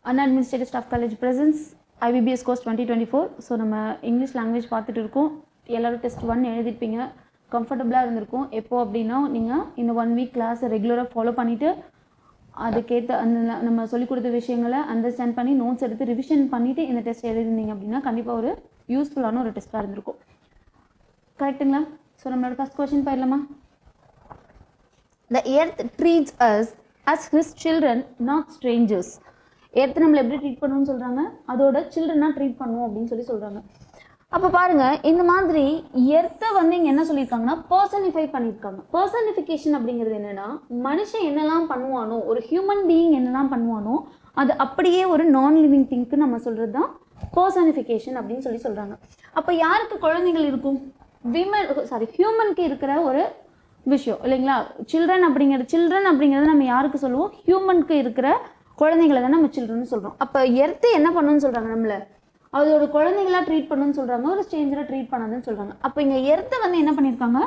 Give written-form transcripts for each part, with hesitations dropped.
Unadministrative Staff College presents IBBS course 2024. So நம்ம English language பார்த்துட்டு இருக்கோம். எல்லோரும் டெஸ்ட் 1 எழுதிருப்பீங்க, கம்ஃபர்டபுளாக இருந்திருக்கும். எப்போ அப்படின்னா நீங்கள் இந்த 1 வீக் கிளாஸை ரெகுலராக ஃபாலோ பண்ணிவிட்டு அதுக்கேற்ற அந்த நம்ம சொல்லிக் கொடுத்த விஷயங்களை அண்டர்ஸ்டாண்ட் பண்ணி நோட்ஸ் எடுத்து ரிவிஷன் பண்ணிவிட்டு இந்த டெஸ்ட் எழுதிருந்தீங்க அப்படின்னா கண்டிப்பாக ஒரு யூஸ்ஃபுல்லான ஒரு டெஸ்ட்டாக இருந்திருக்கும். கரெக்டுங்களா? ஸோ நம்மளோட ஃபஸ்ட் கொஸ்டின் போயிடலாமா? The earth treats us as his children, not strangers. Earth நம்மளை எப்படி ட்ரீட் பண்ணுவோம்னு சொல்கிறாங்க, அதோட சில்ட்ரனாக ட்ரீட் பண்ணுவோம் அப்படின்னு சொல்கிறாங்க. அப்போ பாருங்கள், இந்த மாதிரி எர்த்தை வந்து இங்கே என்ன சொல்லியிருக்காங்கன்னா பர்சனிஃபை பண்ணியிருக்காங்க. பர்சனிஃபிகேஷன் அப்படிங்கிறது என்னென்னா, மனுஷன் என்னெல்லாம் பண்ணுவானோ, ஒரு ஹியூமன் பீயிங் என்னெல்லாம் பண்ணுவானோ அது அப்படியே ஒரு நான் லிவிங் திங்க்கு நம்ம சொல்கிறது தான் பர்சனிஃபிகேஷன் அப்படின்னு சொல்கிறாங்க. அப்போ யாருக்கு குழந்தைகள் இருக்கும்? ஹியூமனுக்கு இருக்கிற ஒரு விஷயம் இல்லைங்களா? சில்ட்ரன் அப்படிங்கிறது நம்ம யாருக்கு சொல்லுவோம்? ஹியூமனுக்கு இருக்கிற குழந்தைங்களை தான் நம்ம சில்ட்ரன் சொல்கிறோம். அப்போ எர்த்து என்ன பண்ணணும்னு சொல்கிறாங்க? நம்மளை அதோட குழந்தைகளாக ட்ரீட் பண்ணணும்னு சொல்கிறாங்க, ஒரு ஸ்ட்ரேஞ்சராக ட்ரீட் பண்ணாதுன்னு சொல்கிறாங்க. அப்போ இங்கே எர்த்தை வந்து என்ன பண்ணியிருக்காங்க?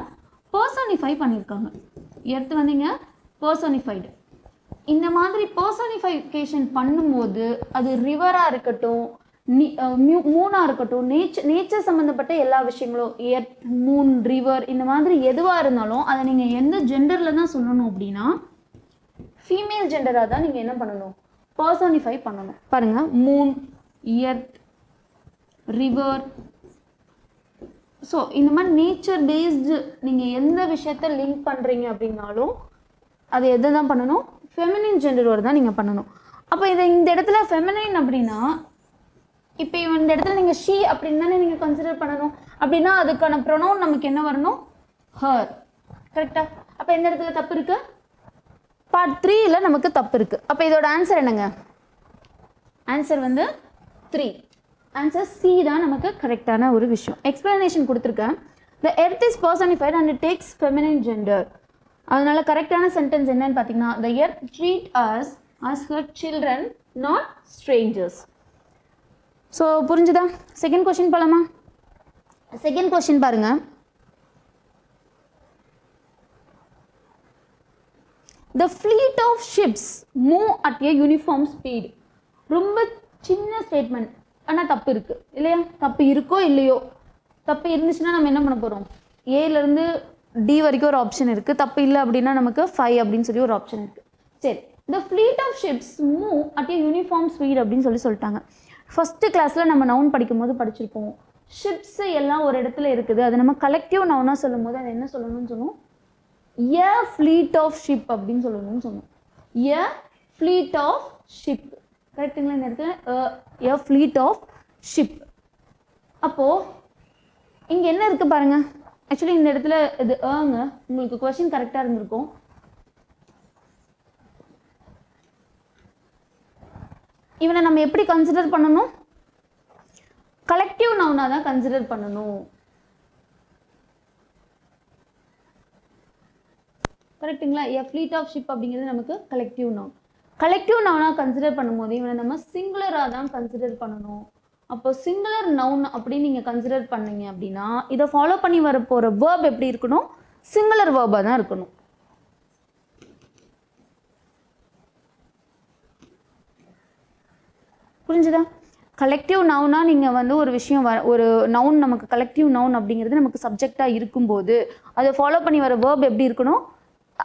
பர்சனிஃபை பண்ணியிருக்காங்க. எர்த்து வந்து இங்கே பர்சனிஃபைடு. இந்த மாதிரி பர்சனிஃபைகேஷன் பண்ணும்போது அது ரிவராக இருக்கட்டும், மூனாக இருக்கட்டும், நேச்சர் சம்மந்தப்பட்ட எல்லா விஷயங்களும், எர்த், மூன், ரிவர், இந்த மாதிரி எதுவாக இருந்தாலும் அதை நீங்கள் எந்த ஜெண்டரில் தான் சொல்லணும் அப்படின்னா ஃபீமேல் ஜெண்டராக தான் நீங்கள் என்ன பண்ணணும்? பர்சனிஃபை பண்ணணும். பாருங்கள், மூன், எர்த், ரிவர். ஸோ இந்த மாதிரி நேச்சர் பேஸ்டு நீங்கள் எந்த விஷயத்த லிங்க் பண்ணுறீங்க அப்படின்னாலும் அது எதை தான் பண்ணணும்? ஃபெமினின் ஜெண்டரோடு தான் நீங்கள் பண்ணணும். அப்போ இதை இந்த இடத்துல ஃபெமினின் அப்படின்னா, இப்போ இந்த இடத்துல நீங்கள் ஷீ அப்படின்னு தானே நீங்கள் கன்சிடர் பண்ணணும். அப்படின்னா அதுக்கான ப்ரொனவுன் நமக்கு என்ன வரணும்? ஹர். கரெக்டாக? அப்போ எந்த இடத்துல தப்பு இருக்குது? பார்ட் 3ல நமக்கு தப்பு இருக்குது. அப்போ இதோட ஆன்சர் என்னங்க? ஆன்சர் வந்து 3. ஆன்சர் சி தான் நமக்கு கரெக்டான ஒரு விஷயம். எக்ஸ்பிளனேஷன் கொடுத்துருக்கேன். The earth is personified and it takes feminine gender. அதனால கரெக்டான சென்டென்ஸ் என்னன்னு பார்த்தீங்கன்னா, the earth treat us as her children, not strangers. So புரிஞ்சுதா? செகண்ட் கொஸ்டின் போகலாமா? செகண்ட் கொஸ்டின் பாருங்க. The fleet of ships move at a uniform speed. ரொம்ப சின்ன statement, ஆனால் தப்பு இருக்குது இல்லையா? தப்பு இருக்கோ இல்லையோ, தப்பு இருந்துச்சுன்னா நம்ம என்ன பண்ண போகிறோம்? ஏலேருந்து டி வரைக்கும் ஒரு ஆப்ஷன் இருக்குது. தப்பு இல்லை அப்படின்னா நமக்கு 5 அப்படின்னு சொல்லி ஒரு ஆப்ஷன் இருக்குது. சரி, the fleet of ships move at a uniform speed அப்படின்னு சொல்லிட்டாங்க. ஃபஸ்ட்டு கிளாஸில் நம்ம நவுன் படிக்கும்போது படிச்சிருப்போம். ஷிப்ஸு எல்லாம் ஒரு இடத்துல இருக்குது, அது நம்ம கலெக்டிவ் நவுனாக சொல்லும் போது அது என்ன சொல்லணும்னு சொன்னோம்? A fleet of ship அப்படின்னு சொல்லணும்னு சொன்னோம். A fleet of ship. கரெக்டுங்களா? இந்த இடத்துல A fleet of ship. அப்போது இங்கே என்ன இருக்குது பாருங்க. ஆக்சுவலி இந்த இடத்துல இது ஏங்க, உங்களுக்கு கொஸ்டின் கரெக்டாக இருந்திருக்கும். இவனை நம்ம எப்படி கன்சிடர் பண்ணணும்? கலெக்டிவ் நவுனாக தான் கன்சிடர் பண்ணணும். கரெக்டுங்களா? எ ஃப்ளீட் ஆஃப் ஷிப் அப்படிங்கிறது நமக்கு கலெக்டிவ் நவுன். கலெக்டிவ் நவுனாக கன்சிடர் பண்ணும்போது இவனை நம்ம சிங்குலராக தான் கன்சிடர் பண்ணணும். அப்போ சிங்குலர் நவுன் அப்படின்னு நீங்கள் கன்சிடர் பண்ணீங்க அப்படின்னா இதை ஃபாலோ பண்ணி வர போகிற வேர்ப் எப்படி இருக்கணும்? சிங்குலர் வேர்பாக தான் இருக்கணும். புரிஞ்சுதா? கலெக்டிவ் நவுனாக நீங்கள் வந்து ஒரு விஷயம் ஒரு நவுன் நமக்கு கலெக்டிவ் நவுன் அப்படிங்கிறது நமக்கு சப்ஜெக்டாக இருக்கும்போது அதை ஃபாலோ பண்ணி வர வேர்ப் எப்படி இருக்கணும்?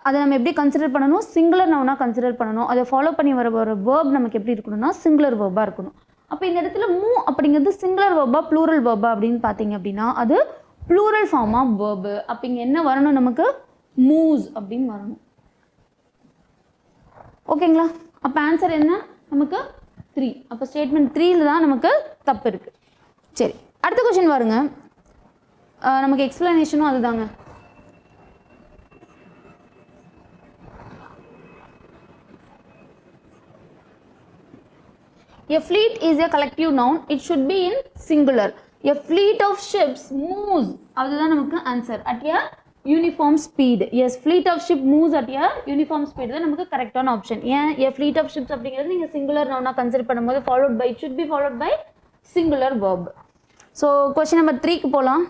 அதை நம்ம எப்படி கன்சிடர் பண்ணணும்? சிங்குலர் நவுனாக கன்சிடர் பண்ணணும். அதை ஃபாலோ பண்ணி வர ஒரு வேர்ப் நமக்கு எப்படி இருக்கணும்னா சிங்குலர் வேர்பாக இருக்கணும். அப்போ இந்த இடத்துல மூவ் அப்படிங்கிறது சிங்குலர் வேர்பா ப்ளூரல் வேர்பா அப்படின்னு பார்த்தீங்க அப்படின்னா அது ப்ளூரல் ஃபார்ம் ஆஃப் வேர்பு. அப்போ இங்கே என்ன வரணும்? நமக்கு மூவ்ஸ் அப்படின்னு வரணும். ஓகேங்களா? அப்போ ஆன்சர் என்ன? நமக்கு 3. அப்போ ஸ்டேட்மெண்ட் 3ல் தான் நமக்கு தப்பு இருக்குது. சரி, அடுத்த கொஸ்டின் பாருங்க. நமக்கு எக்ஸ்பிளனேஷனும் அதுதாங்க. A fleet is a collective noun. It should be in singular. A fleet of ships moves. அதுதான் நமக்கு answer. At a uniform speed. Yes, fleet of ship moves at a uniform speed தான் நமக்கு கரெக்டான option. ஏன் a fleet of ships அப்படிங்கிறது நீங்கள் singular நவுனாக consider பண்ணும்போது followed by, it should be followed by singular verb. So question number 3க்கு போகலாம்.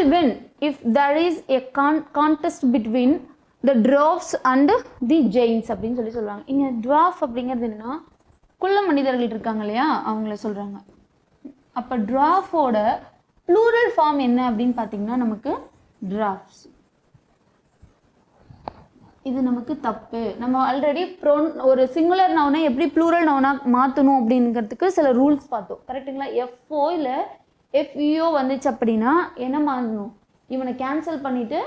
will win if there is a contest between the dwarfs and the giants அப்படின்னு சொல்லுவாங்க. இங்கே dwarf அப்படிங்கிறது என்னன்னா குள்ள மனிதர்கள் இருக்காங்க இல்லையா அவங்கள சொல்கிறாங்க. அப்போ dwarfோட ப்ளூரல் ஃபார்ம் என்ன அப்படின்னு பார்த்தீங்கன்னா நமக்கு dwarfs. இது நமக்கு தப்பு. நம்ம ஆல்ரெடி ஒரு சிங்குலர் நவுனை எப்படி ப்ளூரல் நவுனாக மாற்றணும் அப்படிங்கிறதுக்கு சில ரூல்ஸ் பார்த்தோம். கரெக்டுங்களா? எஃப்ஓ இல்லை எஃப்இஓ வந்துச்சு அப்படின்னா என்ன மாறணும்? இவனை கேன்சல் பண்ணிவிட்டு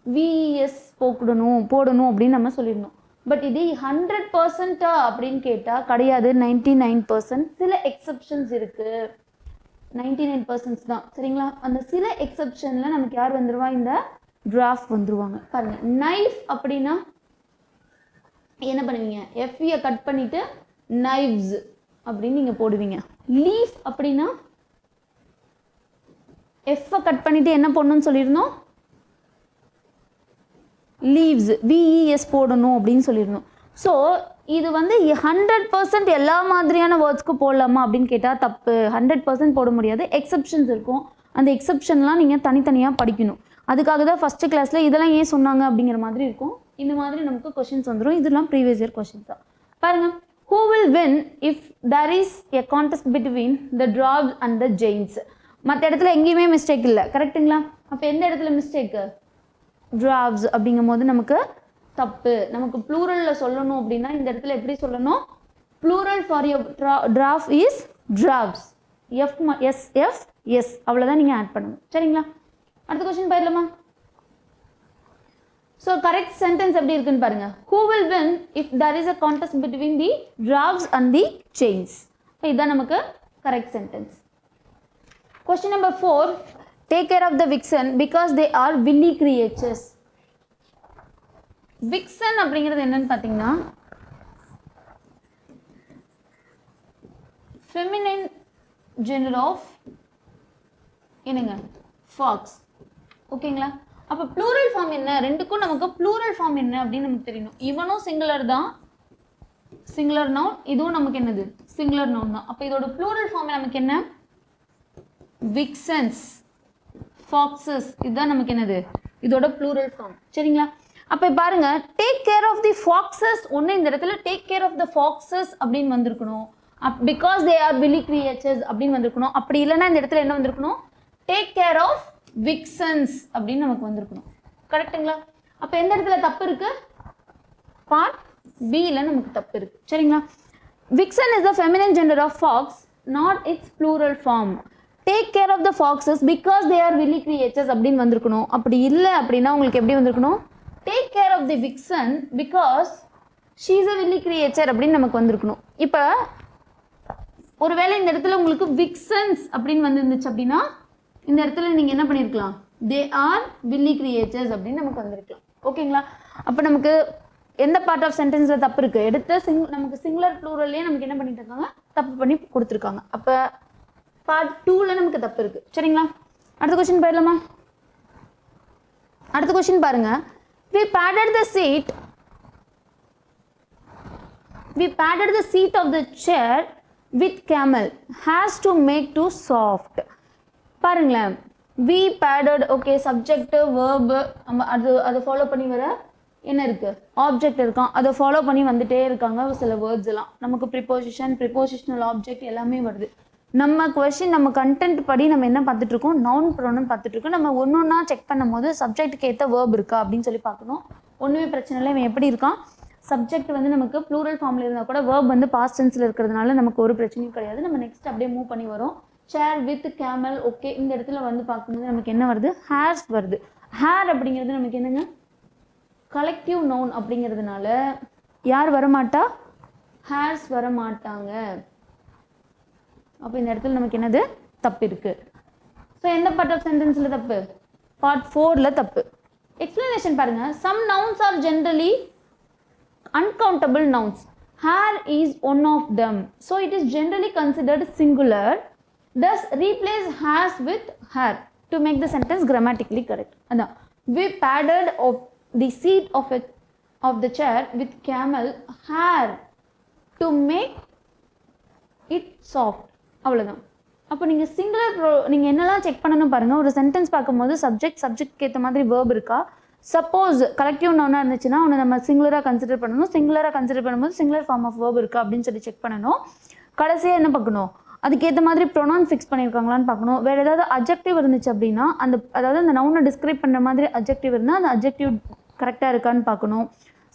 விஎஸ் போடணும் அப்படின்னு நம்ம சொல்லிடணும். பட் இது 100% அப்படின்னு கேட்டால் கிடையாது, 99%. சில எக்ஸப்ஷன்ஸ் இருக்குது, 99% தான். சரிங்களா? அந்த சில எக்ஸப்ஷனில் நமக்கு யார் வந்துடுவா? இந்த டிராஃப்ட் வந்துருவாங்க. பாருங்க, நைஃப் அப்படின்னா என்ன பண்ணுவீங்க? எஃப்இயை கட் பண்ணிட்டு நைவ்ஸ் அப்படின்னு நீங்கள் போடுவீங்க. லீஃப் அப்படின்னா எஃப்ஐ கட் பண்ணிட்டு என்ன போடணும்னு சொல்லியிருந்தோம்? லீவ்ஸ் விஇஎஸ் போடணும் அப்படின்னு சொல்லியிருந்தோம். ஸோ இது வந்து 100% எல்லா மாதிரியான வேர்ட்ஸ்க்கு போடலாமா அப்படின்னு கேட்டால் தப்பு. 100% போட முடியாது, எக்ஸப்ஷன்ஸ் இருக்கும். அந்த எக்ஸப்ஷன்லாம் நீங்கள் தனித்தனியாக படிக்கணும். அதுக்காக தான் ஃபஸ்ட்டு கிளாஸில் இதெல்லாம் ஏன் சொன்னாங்க அப்படிங்கிற மாதிரி இருக்கும். இந்த மாதிரி நமக்கு கொஷின்ஸ் வந்துடும். இதெல்லாம் ப்ரீவியஸ் இயர் கொஷின்ஸ் தான். பாருங்கள், who will win if there is a contest between the dwarfs and the giants? மற்ற இடத்துல எங்கேயுமே மிஸ்டேக் இல்லை. கரெக்டுங்களா? அப்போ எந்த இடத்துல மிஸ்டேக்கு? dwarfs அப்படிங்கும் போது நமக்கு தப்பு. நமக்கு ப்ளூரலில் சொல்லணும் அப்படின்னா இந்த இடத்துல எப்படி சொல்லணும்? Plural for your dwarf is dwarfs. S அவ்வளோதான் நீங்கள் ஆட் பண்ணணும். சரிங்களா? அடுத்த கொஸ்டின் போயிடலாமா? ஸோ கரெக்ட் சென்டென்ஸ் எப்படி இருக்குன்னு பாருங்க. Who will win if there is a contest between the dwarfs and the giants? இதுதான் நமக்கு correct sentence. Question number 4. Take care of the vixen because they are willy creatures. Vixen அப்படிங்கிறது என்னன்னு பார்த்தீங்கன்னா feminine gender of என்னங்க? Fox. ஓகேங்களா? அப்போ plural form என்ன? ரெண்டுக்கும் நமக்கு ப்ளூரல் ஃபார்ம் என்ன அப்படின்னு நமக்கு தெரியணும். இவனும் சிங்குலர் தான், சிங்குலர் நவுன். இதுவும் நமக்கு என்னது? சிங்குலர் நவுன் தான். அப்போ இதோட ப்ளூரல் ஃபார்ம் நமக்கு என்ன? Vixens, foxes. இதுதான் நமக்கு என்னது? இதோட ப்ளூரல் ஃபார்ம். சரிங்களா? அப்போ பாருங்க, take care of the foxes. ஒன்று இந்த இடத்துல take care of the foxes அப்படின்னு வந்திருக்கணும். Because they are wily creatures அப்படின்னு வந்திருக்கணும். அப்படி இல்லைன்னா இந்த இடத்துல என்ன வந்திருக்கணும்? டேக் கேர் ஆஃப் விக்சன்ஸ் அப்படின்னு நமக்கு வந்திருக்கணும். கரெக்டுங்களா? அப்போ எந்த இடத்துல தப்பு இருக்கு? பார்ட் பியில் நமக்கு தப்பு இருக்கு. சரிங்களா? Vixen is the feminine gender of fox, not its plural form. Take care of the foxes because they are wily creatures அப்படின்னு வந்திருக்கணும். அப்படி இல்லை அப்படின்னா உங்களுக்கு எப்படி வந்திருக்கணும்? Take care of the vixen because she is a wily creature அப்படின்னு நமக்கு வந்திருக்கணும். இப்போ ஒருவேளை இந்த இடத்துல உங்களுக்கு விக்சன்ஸ் அப்படின்னு வந்துருந்துச்சு அப்படின்னா இந்த இடத்துல நீங்கள் என்ன பண்ணியிருக்கலாம்? தே ஆர் வில்லி கிரியேச்சர்ஸ் அப்படின்னு நமக்கு வந்திருக்கலாம். ஓகேங்களா? அப்போ நமக்கு எந்த பார்ட் ஆஃப் சென்டென்ஸில் தப்பு இருக்குது? எடுத்த நமக்கு சிங்குலர் ப்ளூரல்லையே நமக்கு என்ன பண்ணிட்டு இருக்காங்க? தப்பு பண்ணி கொடுத்துருக்காங்க. அப்போ பார்ட் 2ல் நமக்கு தப்பு இருக்குது. சரிங்களா? அடுத்த கொஸ்டின் போயிடலாமா? அடுத்த கொஸ்டின் பாருங்க. We padded the seat of the chair with camel has to make too soft. பாருங்களேன், we padded, okay, subject verb அதை ஃபாலோ பண்ணி வர என்ன இருக்கு? ஆப்ஜெக்ட் இருக்கான். அதை ஃபாலோ பண்ணி வந்துட்டே இருக்காங்க சில வேர்ட்ஸ் எல்லாம். நமக்கு ப்ரிப்போசிஷன், ப்ரிப்போசிஷனல் ஆப்ஜெக்ட் எல்லாமே வருது. நம்ம கொஸ்டின், நம்ம கண்டென்ட் படி நம்ம என்ன பார்த்துட்டு இருக்கோம்? நவுன் ப்ரோனவுன் பார்த்துட்டு இருக்கோம். நம்ம ஒன்று ஒன்றா செக் பண்ணும் போது சப்ஜெக்ட்டுக்கு ஏற்ற வேர்ப் இருக்கா அப்படின்னு சொல்லி பார்க்கணும். ஒன்றுமே பிரச்சனை இல்லை. இவன் எப்படி இருக்கான்? சப்ஜெக்ட் வந்து நமக்கு ப்ளூரல் ஃபார்மில் இருந்தால் கூட வேர்ப் வந்து பாஸ்ட் டென்ஸில் இருக்கிறதுனால நமக்கு ஒரு பிரச்சனையும் கிடையாது. நம்ம நெக்ஸ்ட் அப்படியே மூவ் பண்ணி வரோம். Share with camel, okay. இந்த இடத்துல வந்து பார்க்கும்போது நமக்கு என்ன வருது? ஹேர்ஸ் வருது. ஹேர் அப்படிங்கிறது நமக்கு என்னங்க? கலெக்டிவ் நவுன் அப்படிங்கிறதுனால யார் வரமாட்டா? ஹேர்ஸ் வரமாட்டாங்க. அப்போ இந்த இடத்துல நமக்கு என்னது? தப்பு இருக்கு. ஸோ எந்த பார்ட் ஆஃப் சென்டென்ஸில் தப்பு? பார்ட் 4ல் தப்பு. எக்ஸ்பிளனேஷன் பாருங்க. Some nouns are generally uncountable nouns. Hair is one of them. So it is generally considered singular. Thus replace has with hair to make the sentence grammatically correct. Adha, we padded of the seat of the chair with camel hair to make it soft. அவ்வளவுதான். அப்போ நீங்கள் singular நீங்கள் என்னெல்லாம் check பண்ணணும் பாருங்கள். ஒரு sentence பார்க்கும்போது சப்ஜெக்ட்க்கு ஏற்ற மாதிரி வேர்ப் இருக்கா. சப்போஸ் கலெக்டிவ் நவுனாக இருந்துச்சுன்னா அவனை நம்ம சிங்குலராக கன்சிடர் பண்ணணும். சிங்குலராக கன்சிடர் பண்ணும்போது சிங்குலர் ஃபார்ம் ஆஃப் வேர்ப் இருக்கா அப்படின்னு சொல்லி செக் பண்ணணும். கடைசியாக என்ன பார்க்கணும், அதுக்கேற்ற மாதிரி ப்ரொனவுன் ஃபிக்ஸ் பண்ணியிருக்காங்களான்னு பார்க்கணும். வேறு ஏதாவது அட்ஜெக்டிவ் இருந்துச்சு அப்படின்னா அதாவது அந்த நவுனை டிஸ்கிரைப் பண்ணுற மாதிரி அட்ஜெக்டிவ் இருந்தால் அந்த அட்ஜெக்டிவ் கரெக்டாக இருக்கான்னு பார்க்கணும்.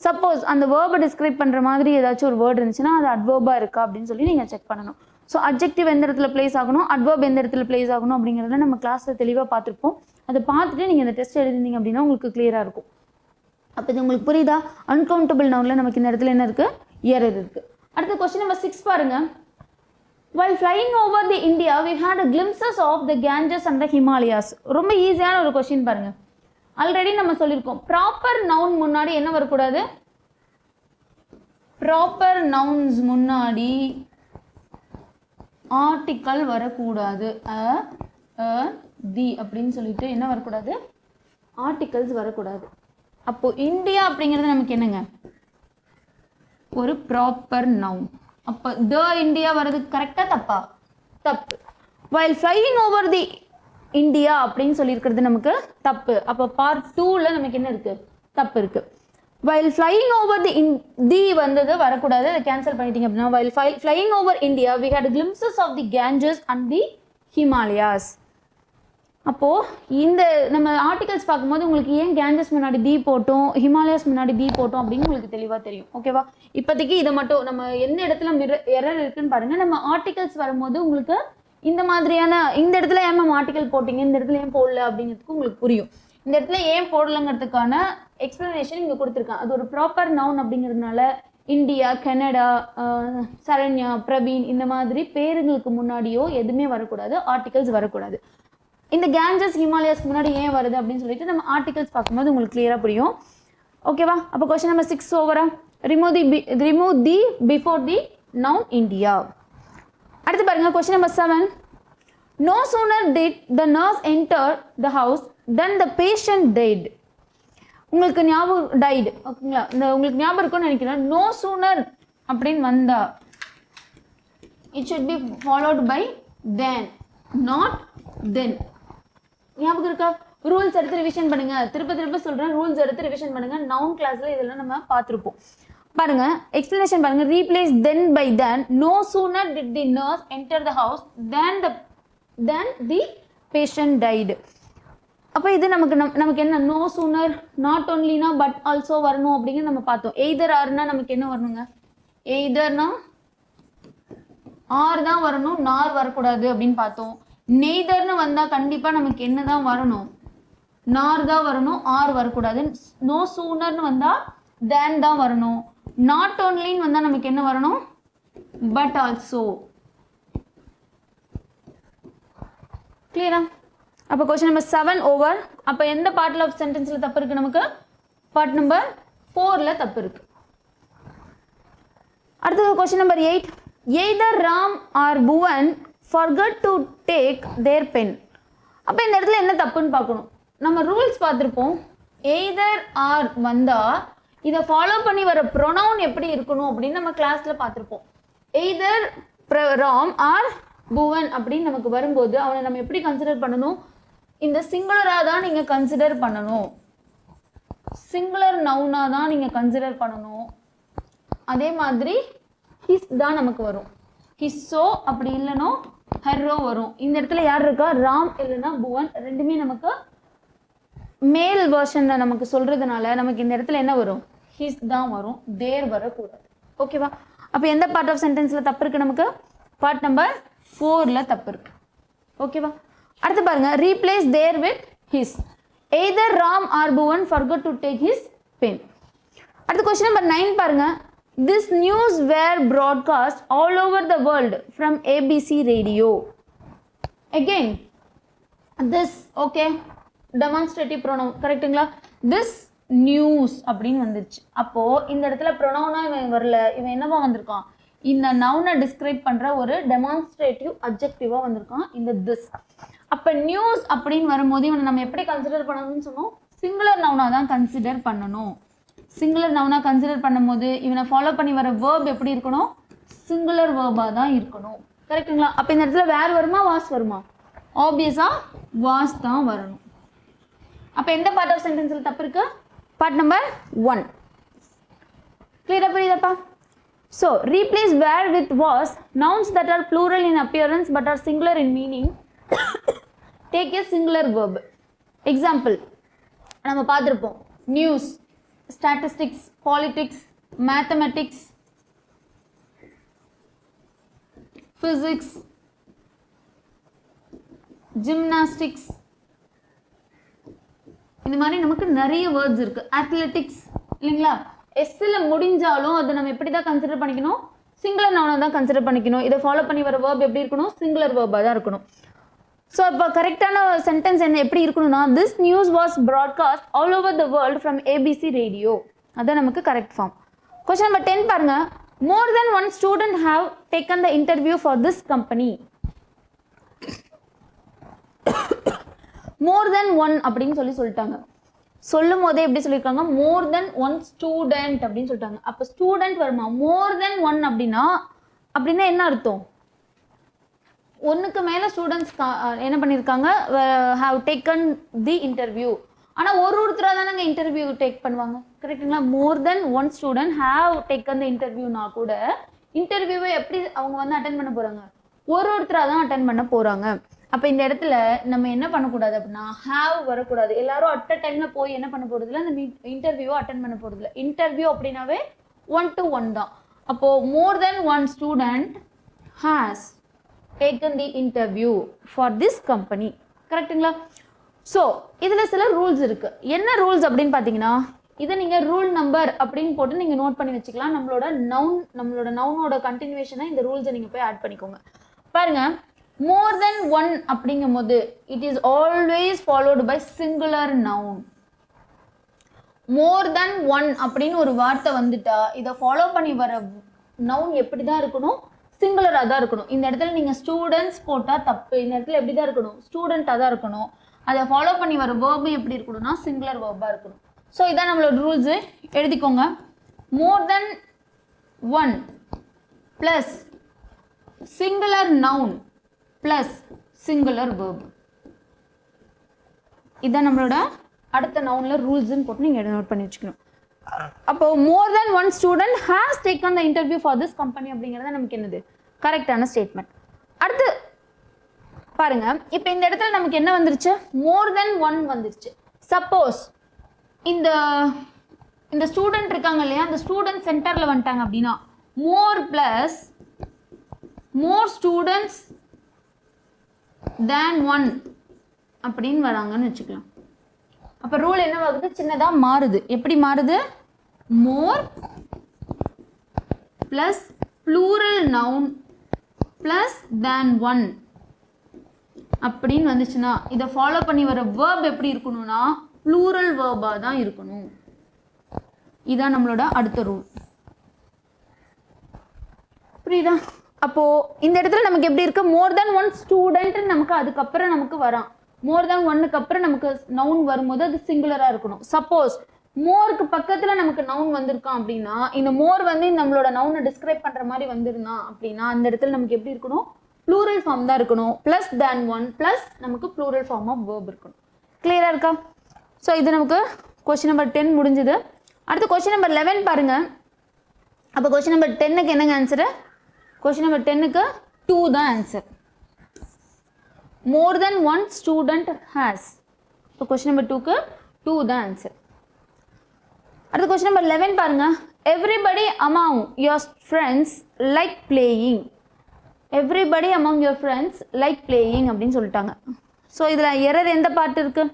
சப்போஸ் அந்த வேர்பை டிஸ்கிரைப் பண்ணுற மாதிரி ஏதாச்சும் ஒரு வேர்டு இருந்துச்சுன்னா அது அட்வர்பாக இருக்கா அப்படின்னு சொல்லி நீங்கள் செக் பண்ணணும். ஸோ அட்ஜெக்டிவ் எந்த இடத்துல பிளேஸ் ஆகணும், அட்வர்ப் எந்த இடத்துல பிளேஸ் ஆகணும் அப்படிங்கிறத நம்ம கிளாஸில் தெளிவாக பார்த்துருப்போம். அதை பார்த்துட்டு நீங்கள் இந்த டெஸ்ட் எழுதிங்க அப்படின்னா உங்களுக்கு கிளியராக இருக்கும். அப்போ இது உங்களுக்கு புரியுதா? அன்கவுண்டபிள் நவுனில் நமக்கு இந்த இடத்துல என்ன இருக்குது, எரர் இருக்குது. அடுத்த கொஸ்டின் நம்பர் 6 பாருங்கள். While flying over the India, we had a glimpses of the Ganges and the Himalayas. ரொம்ப ஈஸியான ஒரு கொஸ்டின் பாருங்கள். ஆல்ரெடி நம்ம சொல்லியிருக்கோம், ப்ராப்பர் நவுன் முன்னாடி என்ன வரக்கூடாது, ப்ராப்பர் நவுன்ஸ் முன்னாடி ஆர்டிக்கல் வரக்கூடாது. தி அப்படின்னு சொல்லிட்டு என்ன வரக்கூடாது, ஆர்டிகல்ஸ் வரக்கூடாது. அப்போ இந்தியா அப்படிங்கிறது நமக்கு என்னங்க, ஒரு ப்ராப்பர் நவுன். அப்போ த இந்தியா வர்றது கரெக்டா தப்பா? தப்பு. while flying over the India அப்படின்னு சொல்லியிருக்கிறது நமக்கு தப்பு. அப்போ பார்ட் 2ல நமக்கு என்ன இருக்கு, தப்பு இருக்கு. while flying over the வந்தது வரக்கூடாது, அதை கேன்சல் பண்ணிட்டீங்க அப்படின்னா while flying over India we had glimpses of the Ganges and the Himalayas. அப்போது இந்த நம்ம ஆர்டிகல்ஸ் பார்க்கும்போது உங்களுக்கு ஏன் கேஞ்சஸ் முன்னாடி தி போட்டோம், ஹிமாலயாஸ் முன்னாடி தி போட்டோம் அப்படின்னு உங்களுக்கு தெளிவாக தெரியும். ஓகேவா? இப்போதைக்கு இதை மட்டும் நம்ம எந்த இடத்துல எரர் இருக்குன்னு பாருங்கள். நம்ம ஆர்டிகல்ஸ் வரும்போது உங்களுக்கு இந்த மாதிரியான இந்த இடத்துல ஏன் நம்ம ஆர்டிகல் போட்டிங்க, இந்த இடத்துல ஏன் போடல அப்படிங்கிறதுக்கு உங்களுக்கு புரியும். இந்த இடத்துல ஏன் போடலங்கிறதுக்கான எக்ஸ்பிளனேஷன் இங்கே கொடுத்துருக்கேன். அது ஒரு ப்ராப்பர் நவுன் அப்படிங்கிறதுனால இந்தியா, கனடா, சரண்யா, பிரவீன் இந்த மாதிரி பேருங்களுக்கு முன்னாடியோ எதுவுமே வரக்கூடாது, ஆர்டிகல்ஸ் வரக்கூடாது. இந்த கேஞ்சஸ் ஹிமாலயாஸ்க்கு முன்னாடி ஏன் வருது அப்படின்னு சொல்லிட்டு நம்ம ஆர்டிகல்ஸ் பார்க்கும்போது உங்களுக்கு கிளியராக புரியும். ஓகேவா? அப்போ கொஸ்டின் நம்பர் 6 ஓவரா. Remove the before the noun India. அடுத்து பாருங்க question number 7. No sooner did the nurse enter the house than the patient died. உங்களுக்கு ஞாபகம் டைடு, ஓகேங்களா? இந்த உங்களுக்கு ஞாபகம் இருக்கும்னு நினைக்கிறேன். நோ சூனர் அப்படின்னு வந்தா it should be followed by then, not then. ஞாபகம் இருக்கா? ரூல்ஸ் எடுத்து ரிவிஷன் பண்ணுங்க. திரும்ப சொல்றேன், ரூல்ஸ் எடுத்து ரிவிஷன் பண்ணுங்க. நவுன் கிளாஸ்ல இதெல்லாம் நம்ம பார்த்துருப்போம். பாருங்க எக்ஸ்பிளனேஷன் பாருங்க. Replace then by then. No sooner did the nurse enter the house then the patient died. அப்போ இது நமக்கு என்ன, நோ சூனர் நாட் ஒன்லினா பட் ஆல்சோ வரணும் அப்படிங்கிறது நம்ம பார்த்தோம். எய்தர் ஆர்னா நமக்கு என்ன வரணுங்க, எய்தர்னா ஆர் தான் வரணும், நார் வரக்கூடாது அப்படின்னு பார்த்தோம். நெய்தர்னு வந்தால் கண்டிப்பாக நமக்கு என்ன தான் வரணும், நார் தான் வரணும், ஆர் வரக்கூடாது. நோ சூனர்னு வந்தால் தேன் தான் வரணும். நாட் ஓன்லின்னு வந்தால் நமக்கு என்ன வரணும், பட் ஆல்சோ. கிளியரா? அப்போ கொஸ்டின் நம்பர் 7 ஓவர். அப்போ எந்த பார்ட்டில் ஆஃப் சென்டென்ஸில் தப்பு இருக்குது, நமக்கு பார்ட் நம்பர் 4ல் தப்பு இருக்குது. அடுத்தது question number 8. either Ram or Bhuvan forgot to take their pen. அப்போ இந்த இடத்துல என்ன தப்புன்னு பார்க்கணும். நம்ம ரூல்ஸ் பார்த்துருப்போம். எய்தர் ஆர் வந்தால் இதை ஃபாலோ பண்ணி வர ப்ரொனவுன் எப்படி இருக்கணும் அப்படின்னு நம்ம கிளாஸில் பார்த்துருப்போம். எய்தர் ராம் ஆர் புவன் அப்படின்னு நமக்கு வரும்போது அவனை நம்ம எப்படி கன்சிடர் பண்ணணும், இந்த சிங்குலராக தான் நீங்கள் கன்சிடர் பண்ணணும், சிங்குலர் நவுனாக தான் நீங்கள் கன்சிடர் பண்ணணும். அதே மாதிரி ஹிஸ் தான் நமக்கு வரும், ஹிஸ்ஸோ அப்படி இல்லைனோ ஹெர்ரோ வரும். இந்த இடத்துல யார் இருக்கா, ராம் இல்லைன்னா புவன், ரெண்டுமே நமக்கு மேல் வேர்ஷனில் நமக்கு சொல்கிறதுனால நமக்கு இந்த இடத்துல என்ன வரும், ஹிஸ் தான் வரும், தேர் வரக்கூடாது. ஓகேவா? அப்போ எந்த பார்ட் ஆஃப் சென்டென்ஸில் தப்பு இருக்குது, நமக்கு பார்ட் நம்பர் 4ல் தப்பு இருக்குது. ஓகேவா? அடுத்து பாருங்க, replace their with his. Either Ram or Bhuvan forgot to take his pen. அடுத்து கொஸ்டின் நம்பர் 9 பாருங்க. This news were broadcast all over the world from ABC radio. Again, this, okay, demonstrative pronoun, கரெக்ட்டுங்களா? This news அப்படின்னு வந்துருச்சு. அப்போது இந்த இடத்துல ப்ரொனவுனா இவன் வரல, இவன் என்னவா வந்திருக்கான், இந்த நவுனை டிஸ்கிரைப் பண்ணுற ஒரு டெமான்ஸ்ட்ரேட்டிவ் அப்ஜெக்டிவாக வந்திருக்கான் இந்த திஸ். அப்போ நியூஸ் அப்படின்னு வரும்போது இவனை நம்ம எப்படி கன்சிடர் பண்ணணும்னு சொன்னோம், சிங்குலர் நவுனாக தான் கன்சிடர் பண்ணணும். சிங்குலர் நவுனாக கன்சிடர் பண்ணும்போது இவனை ஃபாலோ பண்ணி வர வேர்ப் எப்படி இருக்கணும், சிங்குலர் வேர்பாக தான் இருக்கணும். கரெக்ட்டுங்களா? அப்போ இந்த இடத்துல வேர் வருமா வாஸ் வருமா? ஆப்வியஸாக வாஸ் தான் வரணும். அப்போ எந்த பார்ட் ஆஃப் சென்டென்ஸில் தப்பு இருக்கு? Part number 1. கிளியராக புரியுதாப்பா? So replace were with was nouns that are plural in appearance but are singular in meaning. Take a singular verb. Example நம்ம பார்த்துருப்போம். News, statistics, politics, mathematics, physics, gymnastics, இந்த மாதிரி நமக்கு நிறைய வேர்ட்ஸ் இருக்கு. அத்லெட்டிக்ஸ் இல்லைங்களா? எஸ்ல முடிஞ்சாலும் அதை நம்ம எப்படி தான் கன்சிடர் பண்ணிக்கணும்? சிங்குலர் நவுனை தான் கன்சிடர் பண்ணிக்கணும். இதை ஃபாலோ பண்ணி வர வேர்ப் எப்படி இருக்கணும்? சிங்குலர் வேர்பாக தான் இருக்கணும். ஸோ இப்போ கரெக்டான சென்டென்ஸ் என்ன எப்படி இருக்கணும்னா, this news was broadcast all over the world from ABC radio. அதான் நமக்கு கரெக்ட் ஃபார்ம். கொஸ்டின் நம்பர் 10 பாருங்க. More than one student have taken the interview for this company. More than one அப்படின்னு சொல்லிட்டாங்க. சொல்லும் போதே எப்படி சொல்லியிருக்காங்க? மோர் தென் ஒன் ஸ்டூடெண்ட் அப்படின்னு சொல்லிட்டாங்க. அப்போ ஸ்டூடெண்ட் வருமா? மோர் தென் ஒன் அப்படின்னா என்ன அர்த்தம்? ஒன்றுக்கு மேலே ஸ்டூடெண்ட்ஸ் என்ன பண்ணியிருக்காங்க? Have taken the interview. ஆனால் ஒருத்தராக தானே இன்டர்வியூ டேக் பண்ணுவாங்க. கரெக்டுங்களா? More than one student have taken the இன்டர்வியூனா கூட இன்டர்வியூவை எப்படி அவங்க வந்து அட்டன் பண்ண போகிறாங்க? ஒருத்தராக தான் அட்டன் பண்ண போகிறாங்க. அப்போ இந்த இடத்துல நம்ம என்ன பண்ணக்கூடாது அப்படின்னா, ஹாவ் வரக்கூடாது. எல்லாரும் அட் அ டைமில் போய் என்ன பண்ண போகிறதில்ல, அந்த இன்டர்வியூவை அட்டன் பண்ண போகிறதில்ல. இன்டர்வியூ அப்படின்னாவே 1 to 1 தான். அப்போது more than one student has taken the interview for this company. கரெக்ட்டுங்களா? ஸோ இதில் சில ரூல்ஸ் இருக்குது. என்ன ரூல்ஸ் அப்படின்னு பார்த்தீங்கன்னா, இதை நீங்கள் ரூல் நம்பர் அப்படின்னு போட்டு நீங்கள் நோட் பண்ணி வச்சுக்கலாம். நம்மளோட நவுனோட கண்டினியூஷனை இந்த ரூல்ஸை நீங்கள் போய் ஆட் பண்ணிக்கோங்க. பாருங்க, மோர் தென் ஒன் அப்படிங்கும் போது it is always followed by singular noun. More than one அப்படின்னு ஒரு வார்த்தை வந்துட்டா இதை ஃபாலோ பண்ணி வர நவுன் எப்படி தான் இருக்கணும்? சிங்குலராக தான் இருக்கணும். இந்த இடத்துல நீங்கள் ஸ்டூடெண்ட்ஸ் போட்டால் தப்பு. இந்த இடத்துல எப்படி தான் இருக்கணும்? ஸ்டூடெண்ட்டாக தான் இருக்கணும். அதை ஃபாலோ பண்ணி வர வேர்பும் எப்படி இருக்கணும்னா சிங்குலர் வேர்பாக இருக்கணும். ஸோ இதான் நம்மளோட ரூல்ஸு. எழுதிக்கோங்க. More than one plus singular noun plus singular verb. இதான் நம்மளோட அடுத்த நவுனில் ரூல்ஸ்ன்னு போட்டு நீங்கள் நோட் பண்ணி வச்சுக்கணும். அப்போ more than one student has taken the interview for this company அப்படிங்கிறது நமக்கு என்னது? கரெக்டான ஸ்டேட்மெண்ட். அடுத்து பாருங்க, இப்போ இந்த இடத்துல நமக்கு என்ன வந்துருச்சு? மோர் தென் ஒன் வந்துருச்சு. சப்போஸ் இந்த ஸ்டூடெண்ட் இருக்காங்க இல்லையா, அந்த ஸ்டூடெண்ட் சென்டரில் வந்துட்டாங்க அப்படின்னா மோர் பிளஸ் மோர் ஸ்டூடெண்ட்ஸ் தேன் ஒன் அப்படின்னு வராங்கன்னு வச்சுக்கலாம். அப்போ ரூல் என்ன ஆகுது? சின்னதாக மாறுது. எப்படி மாறுது? More plus plural noun plus than one அப்படின்னு வந்துச்சுன்னா இதை ஃபாலோ பண்ணி வர வேர்ப் எப்படி இருக்கணும்னா ப்ளூரல் வேர்பாக தான் இருக்கணும். இதான் நம்மளோட அடுத்த ரூல். புரியுதா? அப்போது இந்த இடத்துல நமக்கு எப்படி இருக்கு? மோர் தென் ஒன் ஸ்டூடெண்ட் நமக்கு அதுக்கப்புறம் நமக்கு வரான். மோர் தென் ஒன்னுக்கு அப்புறம் நமக்கு நவுன் வரும்போது அது சிங்குலராக இருக்கணும். சப்போஸ் மோருக்கு பக்கத்தில் நமக்கு நவுன் வந்திருக்கான் அப்படின்னா, இந்த மோர் வந்து நம்மளோட நவுனை டிஸ்கிரைப் பண்ணுற மாதிரி வந்திருந்தான் அப்படின்னா அந்த இடத்துல நமக்கு எப்படி இருக்கணும்? ப்ளூரல் ஃபார்ம் தான் இருக்கணும். ப்ளஸ் தேன் ஒன் ப்ளஸ் நமக்கு ப்ளூரல் ஃபார்ம் ஆஃப் வேர்ப் இருக்கணும். கிளியராக இருக்கா? ஸோ இது நமக்கு கொஸ்டின் நம்பர் 10 முடிஞ்சுது. அடுத்து கொஸ்டின் நம்பர் 11 பாருங்க. அப்போ கொஸ்டின் நம்பர் 10க்கு என்னங்க ஆன்சரு? கொஸ்டின் நம்பர் 10க்கு 2 தான் answer. more than one student has. So question number 2க்கு 2 தான் ஆன்சர். அடுத்த question number 11 பாருங்க. Everybody among your friends like playing. Everybody among your friends like playing அப்படின்னு சொல்லிட்டாங்க. ஸோ இதில் எரர் எந்த பார்ட் இருக்கு?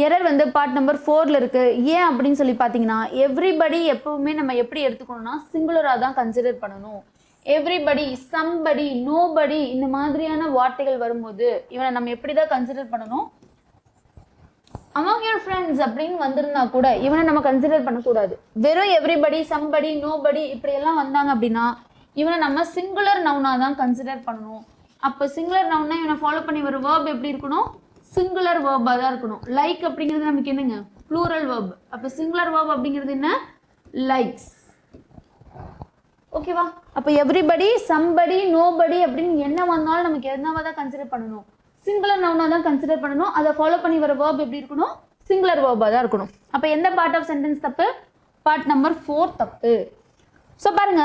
எரர் வந்து பார்ட் நம்பர் 4ல் இருக்கு. ஏன் அப்படின்னு சொல்லி பார்த்தீங்கன்னா, எவ்ரிபடி எப்பவுமே நம்ம எப்படி எடுத்துக்கணும்னா சிங்குலராக தான் கன்சிடர் பண்ணணும். எவ்ரிபடி, சம்படி, நோபடி இந்த மாதிரியான வார்த்தைகள் வரும்போது இவனை நம்ம எப்படி தான் கன்சிடர் பண்ணணும்? அமாங் யுவர் ஃப்ரெண்ட்ஸ் அப்படின்னு வந்திருந்தா கூட இவனை நம்ம கன்சிடர் பண்ணக்கூடாது. வெறும் எவ்ரிபடி, சம்படி, நோபடி இப்படியெல்லாம் வந்தாங்க அப்படின்னா இவனை நம்ம சிங்குலர் நவுனாக தான் கன்சிடர் பண்ணணும். அப்போ சிங்குலர் நவுன்னா இவனை ஃபாலோ பண்ணி ஒரு வேர்ப் எப்படி இருக்கணும்? சிங்குலர் வேர்பாக தான் இருக்கணும். லைக் அப்படிங்கிறது நமக்கு என்னங்க? Plural verb. அப்போ சிங்குலர் வேர்ப் அப்படிங்கிறது என்ன? லைக்ஸ். ஓகேவா? அப்போ எவ்ரிபடி, சம்படி, நோபடி அப்படின்னு என்ன வந்தாலும் நமக்கு என்னவா தான் கன்சிடர் பண்ணணும்? சிங்குலர் நவுனா தான் கன்சிடர் பண்ணணும். அதை ஃபாலோ பண்ணி வர வேர்ப் எப்படி இருக்கணும்? சிங்குலர் வேர்பா தான் இருக்கணும். அப்போ எந்த பார்ட் ஆஃப் சென்டென்ஸ் தப்பு? பார்ட் நம்பர் 4 தப்பு. ஸோ பாருங்க,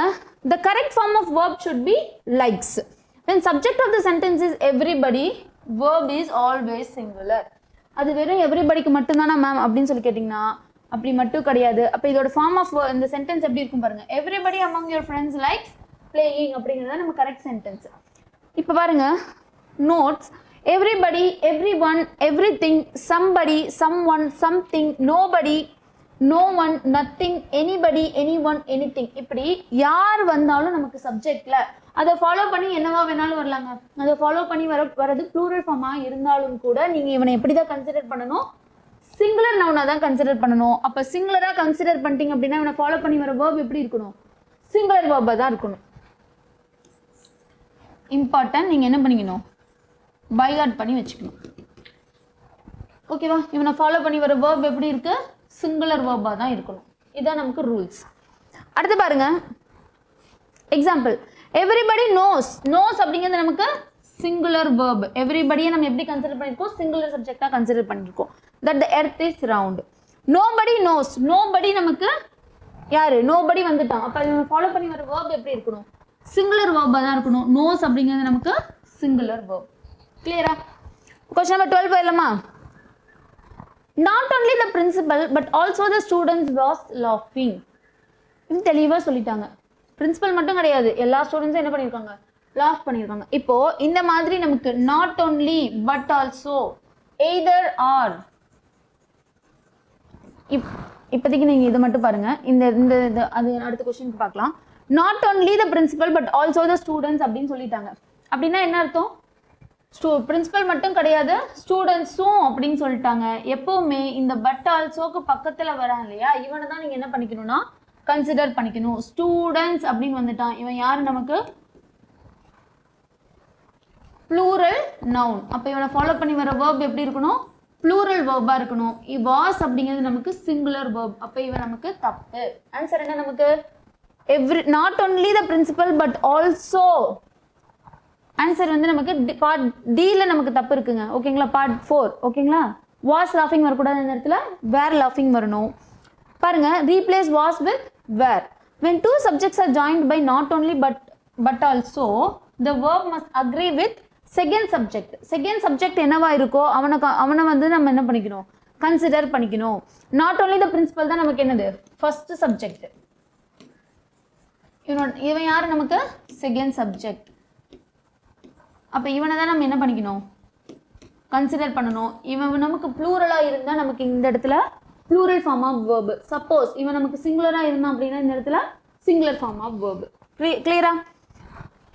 the correct form of verb should be likes. When subject of the sentence is everybody, verb is always singular. அது வெறும் everybodyக்கு மட்டும்தானா மேம் அப்படின்னு சொல்லி கேட்டிங்கன்னா அப்படி மட்டும் கிடையாது. அப்போ இதோட ஃபார்ம் ஆஃப் இந்த சென்டென்ஸ் எப்படி இருக்கும் பாருங்க. everybody among your friends likes playing அப்படிங்கிறது நம்ம கரெக்ட் சென்டென்ஸ். இப்போ பாருங்க, notes everybody, everyone, everything, somebody, someone, something, nobody, no one, nothing, anybody, anyone, anything. இப்படி யார் வந்தாலும் நமக்கு சப்ஜெக்ட்ல அதை ஃபாலோ பண்ணி என்னவா வேணாலும் வரலாங்க. அதை ஃபாலோ பண்ணி வரது ப்ளூரல் ஃபார்மா இருந்தாலும் கூட நீங்க இவனை எப்படி தான் கன்சிடர் பண்ணணும்? சிங்குலர் நவுனா தான் கன்சிடர் பண்ணணும். அப்ப சிங்குலரா கன்சிடர் பண்ணிட்டீங்க அப்படின்னா இவனை ஃபாலோ பண்ணி வர வேர்ப் எப்படி இருக்கணும்? சிங்குலர் வேர்பா தான் இருக்கணும். இம்பார்ட்டன்ட், நீங்க என்ன பண்ணிக்கணும்? பை ஹார்ட் பண்ணி வச்சுக்கணும். ஓகேவா? இவனை ஃபாலோ பண்ணி வர வேர்ப் எப்படி இருக்கு? சிங்குலர் வேர்பா தான் இருக்கணும். இதான் நமக்கு ரூல்ஸ். அடுத்து பாருங்க, எக்ஸாம்பிள். Everybody knows. நோஸ் அப்படிங்கிறது நமக்கு சிங்குலர் வேர்ப். எவ்ரிபடியை நம்ம எப்படி கன்சிடர் பண்ணியிருக்கோம்? சிங்குலர் சப்ஜெக்டா கன்சிடர் பண்ணியிருக்கோம். That the earth is round. Nobody nose. Nobody நமக்கு யாரு? நோபடி வந்துட்டான். அப்போ இவனை ஃபாலோ பண்ணி வர வேர்ப் எப்படி இருக்கணும்? சிங்குலர் வேர்பா தான் இருக்கணும். நோஸ் அப்படிங்கிறது நமக்கு சிங்குலர் வேர்ப். கிளியரா? கொஸ்டின் நம்பர் 12 போயிடலாமா? Not only the principal but also the students was laughing. இது தெளிவாக சொல்லிட்டாங்க. பிரின்சிபல் மட்டும் கிடையாது, எல்லா ஸ்டூடெண்ட்ஸும் என்ன பண்ணியிருக்காங்க? லாஃப் பண்ணியிருக்காங்க. இப்போ இந்த மாதிரி நமக்கு not only but also, either R. இப்போதைக்கு நீங்கள் இதை மட்டும் பாருங்க. இந்த அது அடுத்த கொஸ்டினுக்கு பார்க்கலாம். Not only the principal but also the students அப்படின்னு சொல்லிட்டாங்க. அப்படின்னா என்ன அர்த்தம்? பிரின்சிபல் மட்டும் கிடையாது, ஸ்டூடெண்ட்ஸும் அப்படின்னு சொல்லிட்டாங்க. எப்பவுமே இந்த பட் ஆல்சோக்கு பக்கத்துல வரான் இல்லையா, இவனை தான் நீங்க என்ன பண்ணிக்கணும்னா கன்சிடர் பண்ணிக்கணும். ஸ்டூடெண்ட்ஸ் அப்படின்னு வந்துட்டான், இவன் யாரு நமக்கு? Plural noun. அப்ப இவனை ஃபாலோ பண்ணி வர வேர்ப் எப்படி இருக்கணும்? ப்ளூரல் வேர்பா இருக்கணும். வாஸ் அப்படிங்கிறது நமக்கு சிங்குலர் வேர்ப். அப்ப இவன் நமக்கு தப்பு. ஆன்சர் என்ன நமக்கு? Not only the principal but also. Answer வந்து நமக்கு பார்ட் டில நமக்கு தப்பு இருக்குங்க. ஓகேங்களா? பார்ட் 4. ஓகேங்களா? வாஸ் லாஃபிங் வரக்கூடாது, இந்த இடத்துல வேர் லாஃபிங் வரணும். பாருங்க, replace was with were. when two subjects are joined by not only but also the verb must agree with second subject. Second subject என்னவா இருக்கோ அவனை வந்து நம்ம என்ன பண்ணிக்கணும்? கன்சிடர் பண்ணிக்கணும். நாட் ஓன்லி த பிரின்சிபல் தான் நமக்கு என்னது? First subject. இவன் யாரு நமக்கு? Second subject. அப்போ இவனை தான் நம்ம என்ன பண்ணிக்கணும்? கன்சிடர் பண்ணணும். இவன் நமக்கு ப்ளூரலா இருந்தா நமக்கு இந்த இடத்துல plural form of verb. Suppose இவன் நமக்கு சிங்குலரா இருந்தான் அப்படின்னா இந்த இடத்துல சிங்குலர் ஃபார்ம் ஆஃப் வேர்பு. கிளியரா?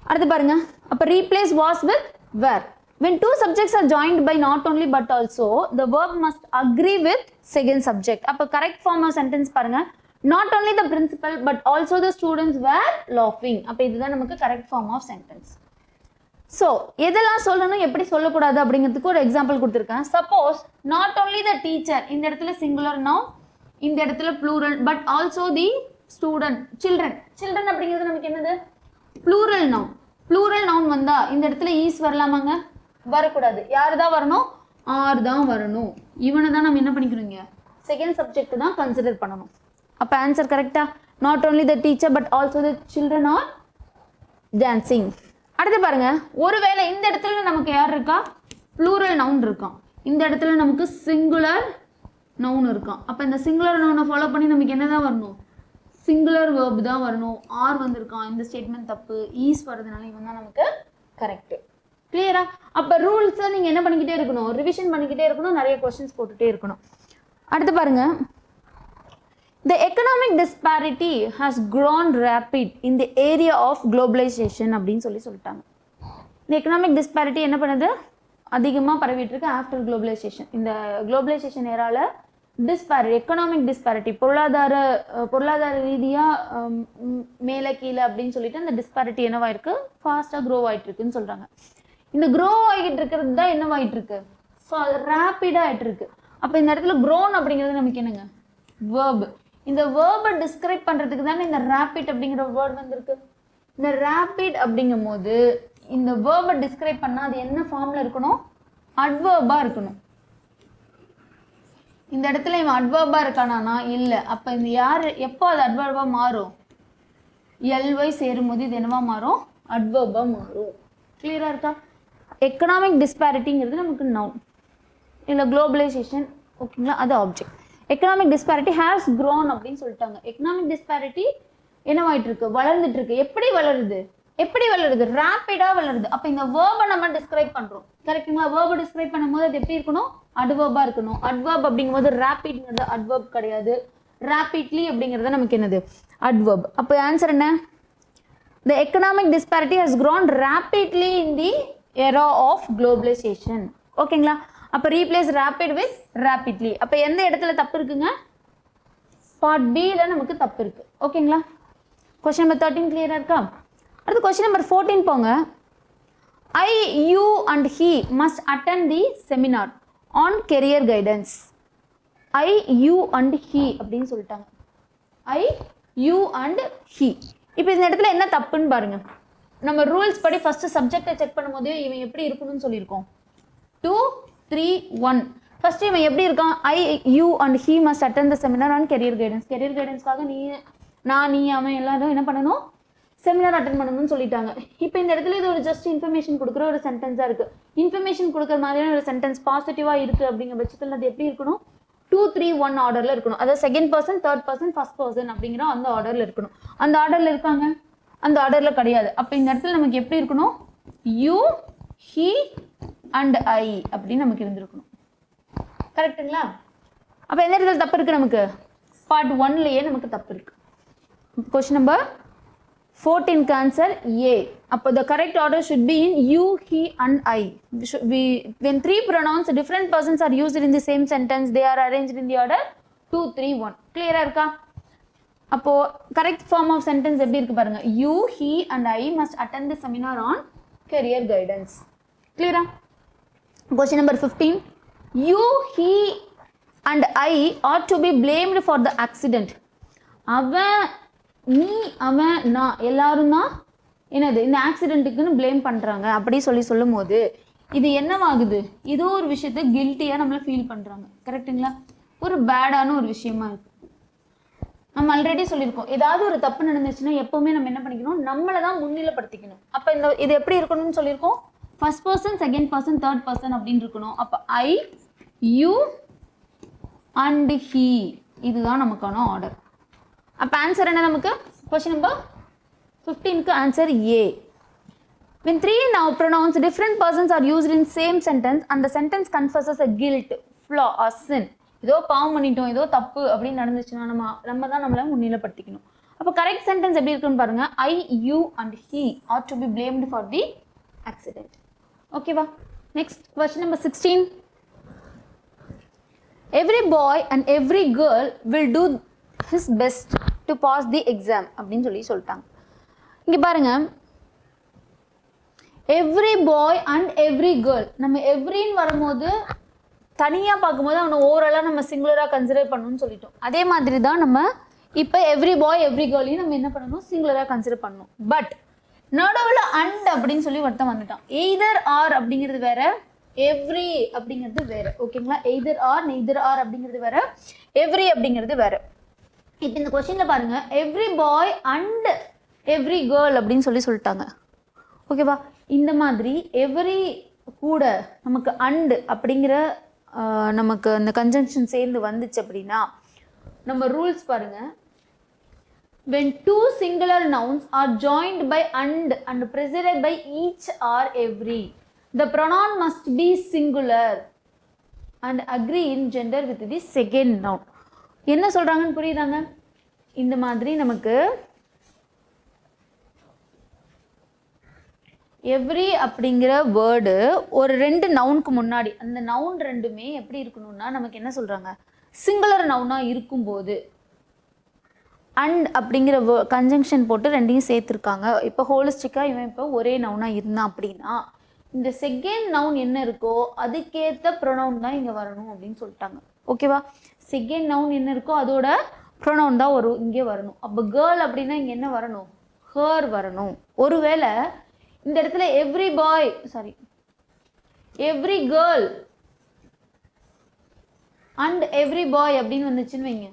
அடுத்து பாருங்க, அப்போ replace was with were. when two subjects are joined by not only but also the verb must agree with second subject. அப்போ கரெக்ட் ஃபார்ம் ஆஃப் சென்டென்ஸ் பாருங்க, not only the principal but also the students were laughing. அப்போ இதுதான் நமக்கு correct form of sentence. So எதெல்லாம் சொல்லணும், எப்படி சொல்லக்கூடாது அப்படிங்கிறதுக்கு ஒரு எக்ஸாம்பிள் கொடுத்துருக்கேன். Suppose not only the teacher, இந்த இடத்துல சிங்குலர் நவுன், இந்த இடத்துல plural, but also the student, children. Children அப்படிங்கிறது நமக்கு என்னது? Plural noun. ப்ளூரல் நவுன் வந்தா இந்த இடத்துல ஈஸ் வரலாமாங்க? வரக்கூடாது. யார் தான் வரணும்? ஆர் தான் வரணும். இவனை தான் நம்ம என்ன பண்ணிக்கணுங்க? செகண்ட் சப்ஜெக்ட் தான் கன்சிடர் பண்ணணும். அப்போ ஆன்சர் கரெக்டா? Not only the teacher but also the children are dancing. அடுத்து பாருங்க, ஒருவேளை இந்த இடத்துல நமக்கு யார் இருக்கா? ப்ளூரல் நவுன் இருக்கான், இந்த இடத்துல நமக்கு சிங்குலர் நவுன் இருக்கான். அப்போ இந்த சிங்குலர் நவுனை ஃபாலோ பண்ணி நமக்கு என்னதான் வரணும்? சிங்குலர் வேர்ப் தான் வரணும். ஆர் வந்திருக்கான், இந்த ஸ்டேட்மெண்ட் தப்பு. ஈஸ் வரதுனால இவன் தான் நமக்கு கரெக்ட். கிளியரா? அப்போ ரூல்ஸை நீங்கள் என்ன பண்ணிக்கிட்டே இருக்கணும்? ரிவிஷன் பண்ணிக்கிட்டே இருக்கணும், நிறைய கொஸ்டின்ஸ் போட்டுகிட்டே இருக்கணும். அடுத்து பாருங்க, the economic disparity has grown rapid in the area of globalization அப்படின்னு சொல்லிட்டாங்க. இந்த எக்கனாமிக் டிஸ்பாரிட்டி என்ன பண்ணுது? அதிகமாக பரவிட்டு இருக்கு ஆஃப்டர் குளோபலைசேஷன். இந்த குளோபலைசேஷன் ஏரால எக்கனாமிக் டிஸ்பாரிட்டி, பொருளாதார ரீதியாக மேலே கீழே அப்படின்னு சொல்லிட்டு அந்த டிஸ்பாரிட்டி என்னவாயிருக்கு? ஃபாஸ்ட்டாக க்ரோ ஆகிட்டு இருக்குன்னு சொல்கிறாங்க. இந்த க்ரோ ஆகிட்டு இருக்கிறது தான் என்னவாயிட்டு இருக்கு? ரேப்பிடாக ஆகிட்டு இருக்கு. அப்போ இந்த இடத்துல க்ரோன் அப்படிங்கிறது நமக்கு என்னங்க? வேர்பு. இந்த வேர்பை டிஸ்கிரைப் பண்ணுறதுக்கு தானே இந்த ரேபிட் அப்படிங்கிற வேர்ட் வந்திருக்கு. இந்த ரேபிட் அப்படிங்கும் போது இந்த வேர்பை டிஸ்கிரைப் பண்ணால் அது என்ன ஃபார்மில் இருக்கணும்? அட்வர்பாக இருக்கணும். இந்த இடத்துல இவன் அட்வர்பாக இருக்கானா? இல்லை. அப்போ இந்த யார் எப்போ அது அட்வர்பாக மாறும்? எல்ஒய் சேரும்போது இது என்னவா மாறும்? அட்வர்பாக மாறும். கிளியராக இருக்கா? எக்கனாமிக் டிஸ்பாரிட்டிங்கிறது நமக்கு நவுன், இல்லை குளோபலைசேஷன், ஓகேங்களா, அது object. Economic disparity has grown அப்படின்னு சொல்லிட்டாங்க. எக்கனாமிக் டிஸ்பாரிட்டி என்னவாயிட்டு இருக்கு? வளர்ந்துட்டு இருக்கு. எப்படி வளருது? எப்படி வளருது? ரேப்பிடாக வளருது. அப்போ இந்த வேர்பை நம்ம டிஸ்கிரைப் பண்ணுறோம், கரெக்டுங்களா? வேர்பை டிஸ்கிரைப் பண்ணும்போது அது எப்படி இருக்கணும்? அட்வர்பாக இருக்கணும். அட்வர்ப் அப்படிங்கும்போது ரேப்பிட்ங்கிறது அட்வர்ப் கிடையாது, ரேப்பிட்லி அப்படிங்கிறது நமக்கு என்னது? அட்வர்ப். அப்போ ஆன்சர் என்ன? The economic disparity has grown rapidly in the era of globalization. ஓகேங்களா? அப்போ ரீப்ளேஸ் ரேபிட் வித் ரேபிட்லி. அப்போ எந்த இடத்துல தப்பு இருக்குங்க? பார்ட் பியில் நமக்கு தப்பு இருக்கு. ஓகேங்களா? கொஸ்டின் நம்பர் 13 கிளியராக இருக்கா? அடுத்து கொஸ்டின் நம்பர் 14 போங்க. I, you and he must attend the seminar on career guidance. I, you and he அப்படின்னு சொல்லிட்டாங்க. I, you and he. இப்போ இந்த இடத்துல என்ன தப்புன்னு பாருங்க. நம்ம ரூல்ஸ் படி ஃபர்ஸ்ட் சப்ஜெக்டை செக் பண்ணும்போது இவன் எப்படி இருக்கணும்னு சொல்லியிருக்கோம். 2, 3, 1. ஃபர்ஸ்ட் இவன் எப்படி இருக்கான்? I, you and he must attend the seminar on career guidance. career guidanceக்காக நீ அவன் எல்லாரும் என்ன பண்ணணும்? செமினார் அட்டென்ட் பண்ணணும்னு சொல்லிட்டாங்க. இப்போ இந்த இடத்துல இது ஒரு ஜஸ்ட் இன்ஃபர்மேஷன் கொடுக்குற ஒரு சென்டென்ஸாக இருக்குது. இன்ஃபர்மேஷன் கொடுக்குற மாதிரியான ஒரு சென்டென்ஸ் பாசிட்டிவாக இருக்குது அப்படிங்கிற பட்சத்தில் அது எப்படி இருக்கணும்? 2, 3, 1 ஆர்டரில் இருக்கணும். அதாவது second person, third person, first person அப்படிங்கிற அந்த ஆர்டரில் இருக்கணும். அந்த ஆர்டரில் இருக்காங்க? அந்த ஆர்டரில் கிடையாது. அப்போ இந்த இடத்துல நமக்கு எப்படி இருக்கணும்? யூ, ஹீ அண்ட் ஐ அப்படின்னு நமக்கு இருந்திருக்கணும். கரெக்டுங்களா? அப்போ எந்த இடத்துல தப்பு இருக்குது? நமக்கு பார்ட் 1லேயே நமக்கு தப்பு இருக்குது. Question number 14 answer A. அப்போ the correct order should be in you, he and I. When three pronouns, different persons are used in the same sentence, they are arranged in the order 2, 3, 1. Clear இருக்கா? அப்போ correct form of sentence எப்படி இருக்கு பாருங்க. You, he and I must attend the seminar on career guidance. Clear? Question number 15. You, he and I ought to be blamed for the accident. அவன், நீ, அவன், நான் எல்லாரும் தான் என்னது இந்த ஆக்சிடென்ட்டுக்குன்னு ப்ளேம் பண்ணுறாங்க அப்படி சொல்லும் போது இது என்னவாகுது? ஏதோ ஒரு விஷயத்த கில்ட்டியாக நம்மளை ஃபீல் பண்ணுறாங்க. கரெக்டுங்களா? ஒரு பேடான ஒரு விஷயமா இருக்கு. நம்ம ஆல்ரெடி சொல்லியிருக்கோம், ஏதாவது ஒரு தப்பு நடந்துச்சுன்னா எப்போவுமே நம்ம என்ன பண்ணிக்கணும்? நம்மளை தான் முன்னிலைப்படுத்திக்கணும். அப்போ இது எப்படி இருக்கணும்னு சொல்லியிருக்கோம்? First person, second person, third person அப்படின்னு இருக்கணும். அப்போ ஐ, யூ அண்ட் ஹீ இதுதான் நமக்கான ஆர்டர். அப்போ ஆன்சர் என்ன நமக்கு? கொஸ்டின் நம்பர் 15க்கு answer A. When three now pronouns, different persons are used in same sentence and the sentence confesses a guilt, flaw or sin. ஏதோ பாவம் பண்ணிட்டோம், ஏதோ தப்பு அப்படின்னு நடந்துச்சுன்னா நம்ம தான் நம்மளை முன்னிலைப்படுத்திக்கணும். அப்போ கரெக்ட் சென்டென்ஸ் எப்படி இருக்குன்னு பாருங்க. I, you and he ought to be blamed for the accident. ஓகேவா? Next question number 16. Every boy and every girl will do his best to pass the exam அப்படின்னு சொல்லிட்டாங்க. இங்கே பாருங்க, every boy and every girl. நம்ம எவ்ரின்னு வரும்போது தனியாக பார்க்கும்போது அவனை ஓவராலாக நம்ம சிங்குலராக கன்சிடர் பண்ணணும்னு சொல்லிட்டோம். அதே மாதிரி தான் நம்ம இப்போ எவ்ரி பாய் எவ்ரி கேர்ளையும் நம்ம என்ன பண்ணணும்? சிங்குலராக கன்சிடர் பண்ணணும். பட் நடுவில் அண்ட் அப்படின்னு சொல்லி ஒருத்தன் வந்துட்டான். எய்தர் ஆர் அப்படிங்கிறது வேற, எவ்ரி அப்படிங்கிறது வேற. ஓகேங்களா? எய்தர் ஆர், நெய்தர் ஆர் அப்படிங்கிறது வேற, எவ்ரி அப்படிங்கிறது வேற. இப்போ இந்த கொஸ்டின்ல பாருங்க, every boy and every girl அப்படின்னு சொல்லிட்டாங்க. ஓகேவா? இந்த மாதிரி எவ்ரி கூட நமக்கு அண்ட் அப்படிங்கிற நமக்கு அந்த கன்ஜங்ஷன் சேர்ந்து வந்துச்சு அப்படின்னா நம்ம ரூல்ஸ் பாருங்க. when two singular nouns are joined by and preceded by each or every, the pronoun must be singular and agree in gender with the second noun. என்ன சொல்றாங்கன்னு புரியுதாங்க? இந்த மாதிரி நமக்கு எவ்ரி அப்படிங்கிற வேர்டு ஒரு ரெண்டு நவுனுக்கு முன்னாடி அந்த நவுன் ரெண்டுமே எப்படி இருக்கணும்னா நமக்கு என்ன சொல்றாங்க? சிங்குலர் நவுனா இருக்கும்போது அண்ட் அப்படிங்கிற கன்ஜங்ஷன் போட்டு ரெண்டையும் சேர்த்துருக்காங்க. இப்போ ஹோலிஸ்டிக்காக இவன் இப்போ ஒரே நவுனாக இருந்தான் அப்படின்னா இந்த செகண்ட் நவுன் என்ன இருக்கோ அதுக்கேற்ற ப்ரொனவுன் தான் இங்கே வரணும் அப்படின்னு சொல்லிட்டாங்க. ஓகேவா? செகண்ட் நவுன் என்ன இருக்கோ அதோட ப்ரொனவுன் தான் வரும், இங்கே வரணும். அப்போ கேர்ள் அப்படின்னா இங்கே என்ன வரணும்? ஹர் வரணும். ஒருவேளை இந்த இடத்துல every bye every girl and every பாய் அப்படின்னு வந்துச்சுன்னு வைங்க,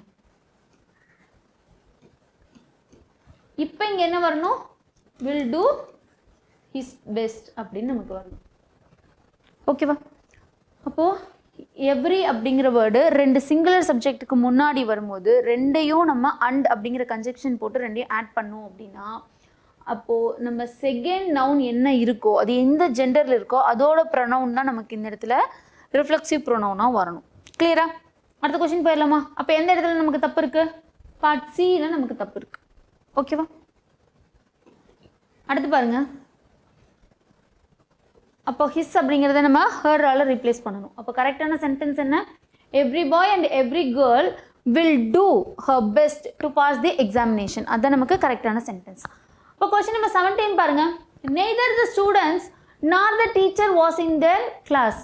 இப்போ இங்கே என்ன வரணும்? வில் டூ ஹிஸ் பெஸ்ட் அப்படின்னு நமக்கு வரணும். ஓகேவா? அப்போது எவ்ரி அப்படிங்கிற வேர்டு ரெண்டு சிங்குலர் சப்ஜெக்ட்டுக்கு முன்னாடி வரும்போது ரெண்டையும் நம்ம அண்ட் அப்படிங்கிற கன்ஜெக்ஷன் போட்டு ரெண்டையும் ஆட் பண்ணோம் அப்படின்னா அப்போது நம்ம செகண்ட் நவுன் என்ன இருக்கோ அது எந்த ஜெண்டரில் இருக்கோ அதோட ப்ரொனவுன் தான் நமக்கு இந்த இடத்துல ரிஃப்ளெக்சிவ் ப்ரொனவுனாக வரணும். கிளியரா? அடுத்த கொஸ்டின் போயிடலாமா? அப்போ எந்த இடத்துல நமக்கு தப்பு இருக்குது? பார்ட் சியில் நமக்கு தப்பு இருக்குது. ஓகேவா? அடுத்து பாருங்க. அப்போ ஹிஸ் அப்படிங்கிறத நம்ம ஹரால் ரீப்ளேஸ் பண்ணணும். அப்போ கரெக்டான சென்டென்ஸ் என்ன? Every boy and every girl will do her best to pass the examination. அதுதான் நமக்கு கரெக்டான சென்டென்ஸ். இப்போ கொஸ்டின் நம்பர் 17 பாருங்க. Neither the students nor the teacher was in their class.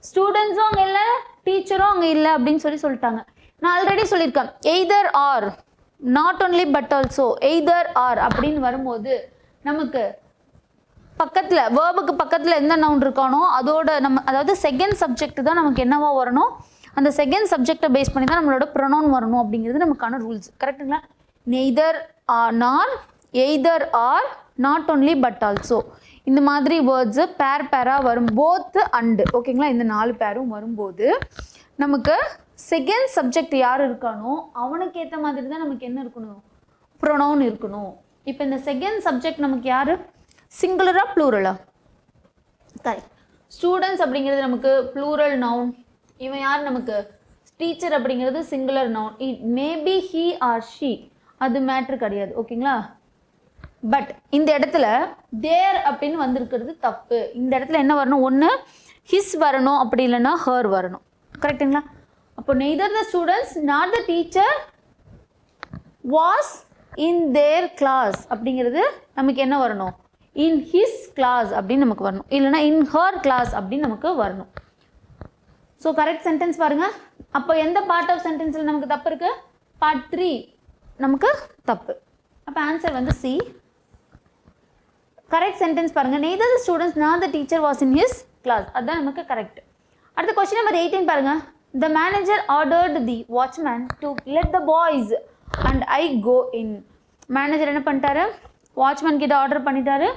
ஸ்டூடெண்ட்ஸும் அங்கே இல்லை, டீச்சரும் அங்கே இல்லை அப்படின்னு சொல்லிட்டாங்க. நான் ஆல்ரெடி சொல்லியிருக்கேன், either R, not only but also. Either R அப்படின்னு வரும்போது நமக்கு பக்கத்தில் வேர்புக்கு பக்கத்தில் எந்த நவுன் இருக்கானோ அதோட நம்ம அதாவது செகண்ட் சப்ஜெக்ட் தான் நமக்கு என்னவா வரணும், அந்த செகண்ட் சப்ஜெக்டை பேஸ் பண்ணி தான் நம்மளோட ப்ரொனவுன் வரணும் அப்படிங்கிறது நமக்கான ரூல்ஸ். கரெக்டுங்களா? நெய்தர் நார், either R, not only but also, இந்த மாதிரி வேர்ட்ஸு பேராக வரும். போத்து அண்டு, ஓகேங்களா? இந்த 4 பேரும் வரும்போது நமக்கு செகண்ட் சப்ஜெக்ட் யார் இருக்கானோ அவனுக்கு ஏற்ற மாதிரி தான் நமக்கு என்ன இருக்கணும்? ப்ரொனவுன் இருக்கணும். இப்போ இந்த செகண்ட் சப்ஜெக்ட் நமக்கு யார்? சிங்குலரா ப்ளூரலா? கரெக்ட். ஸ்டூடெண்ட்ஸ் அப்படிங்கிறது நமக்கு ப்ளூரல் நவுன். இவன் யார் நமக்கு? டீச்சர் அப்படிங்கிறது singular noun. It maybe he or she, அது மேட்ரு கிடையாது. ஓகேங்களா? பட் இந்த இடத்துல தேர் அப்படின்னு வந்திருக்கிறது தப்பு. இந்த இடத்துல என்ன வரணும்? ஒன்று ஹிஸ் வரணும், அப்படி இல்லைன்னா ஹர் வரணும். கரெக்டுங்களா? அப்போ neither the students not the teacher was in their class அப்படிங்கிறது நமக்கு என்ன வரணும்? இன் ஹிஸ் கிளாஸ் அப்படின்னு நமக்கு வரணும், இல்லைனா இன் ஹர் கிளாஸ் அப்படின்னு நமக்கு வரணும். ஸோ கரெக்ட் சென்டென்ஸ் பாருங்க. அப்போ எந்த பார்ட் ஆஃப் சென்டென்ஸில் நமக்கு தப்பு இருக்கு? பார்ட் 3 நமக்கு தப்பு. அப்போ ஆன்சர் வந்து சி. கரெக்ட் சென்டென்ஸ் பாருங்க. Neither the students not the teacher was in his class, அதுதான் நமக்கு கரெக்ட். அடுத்த கொஸ்டின் நம்பர் 18 பாருங்க. The manager ordered the watchman to let the boys and I go in. Manager என்ன பண்ணிட்டாரு? வாட்ச்மேன் கிட்ட ஆர்டர் பண்ணிட்டாரு,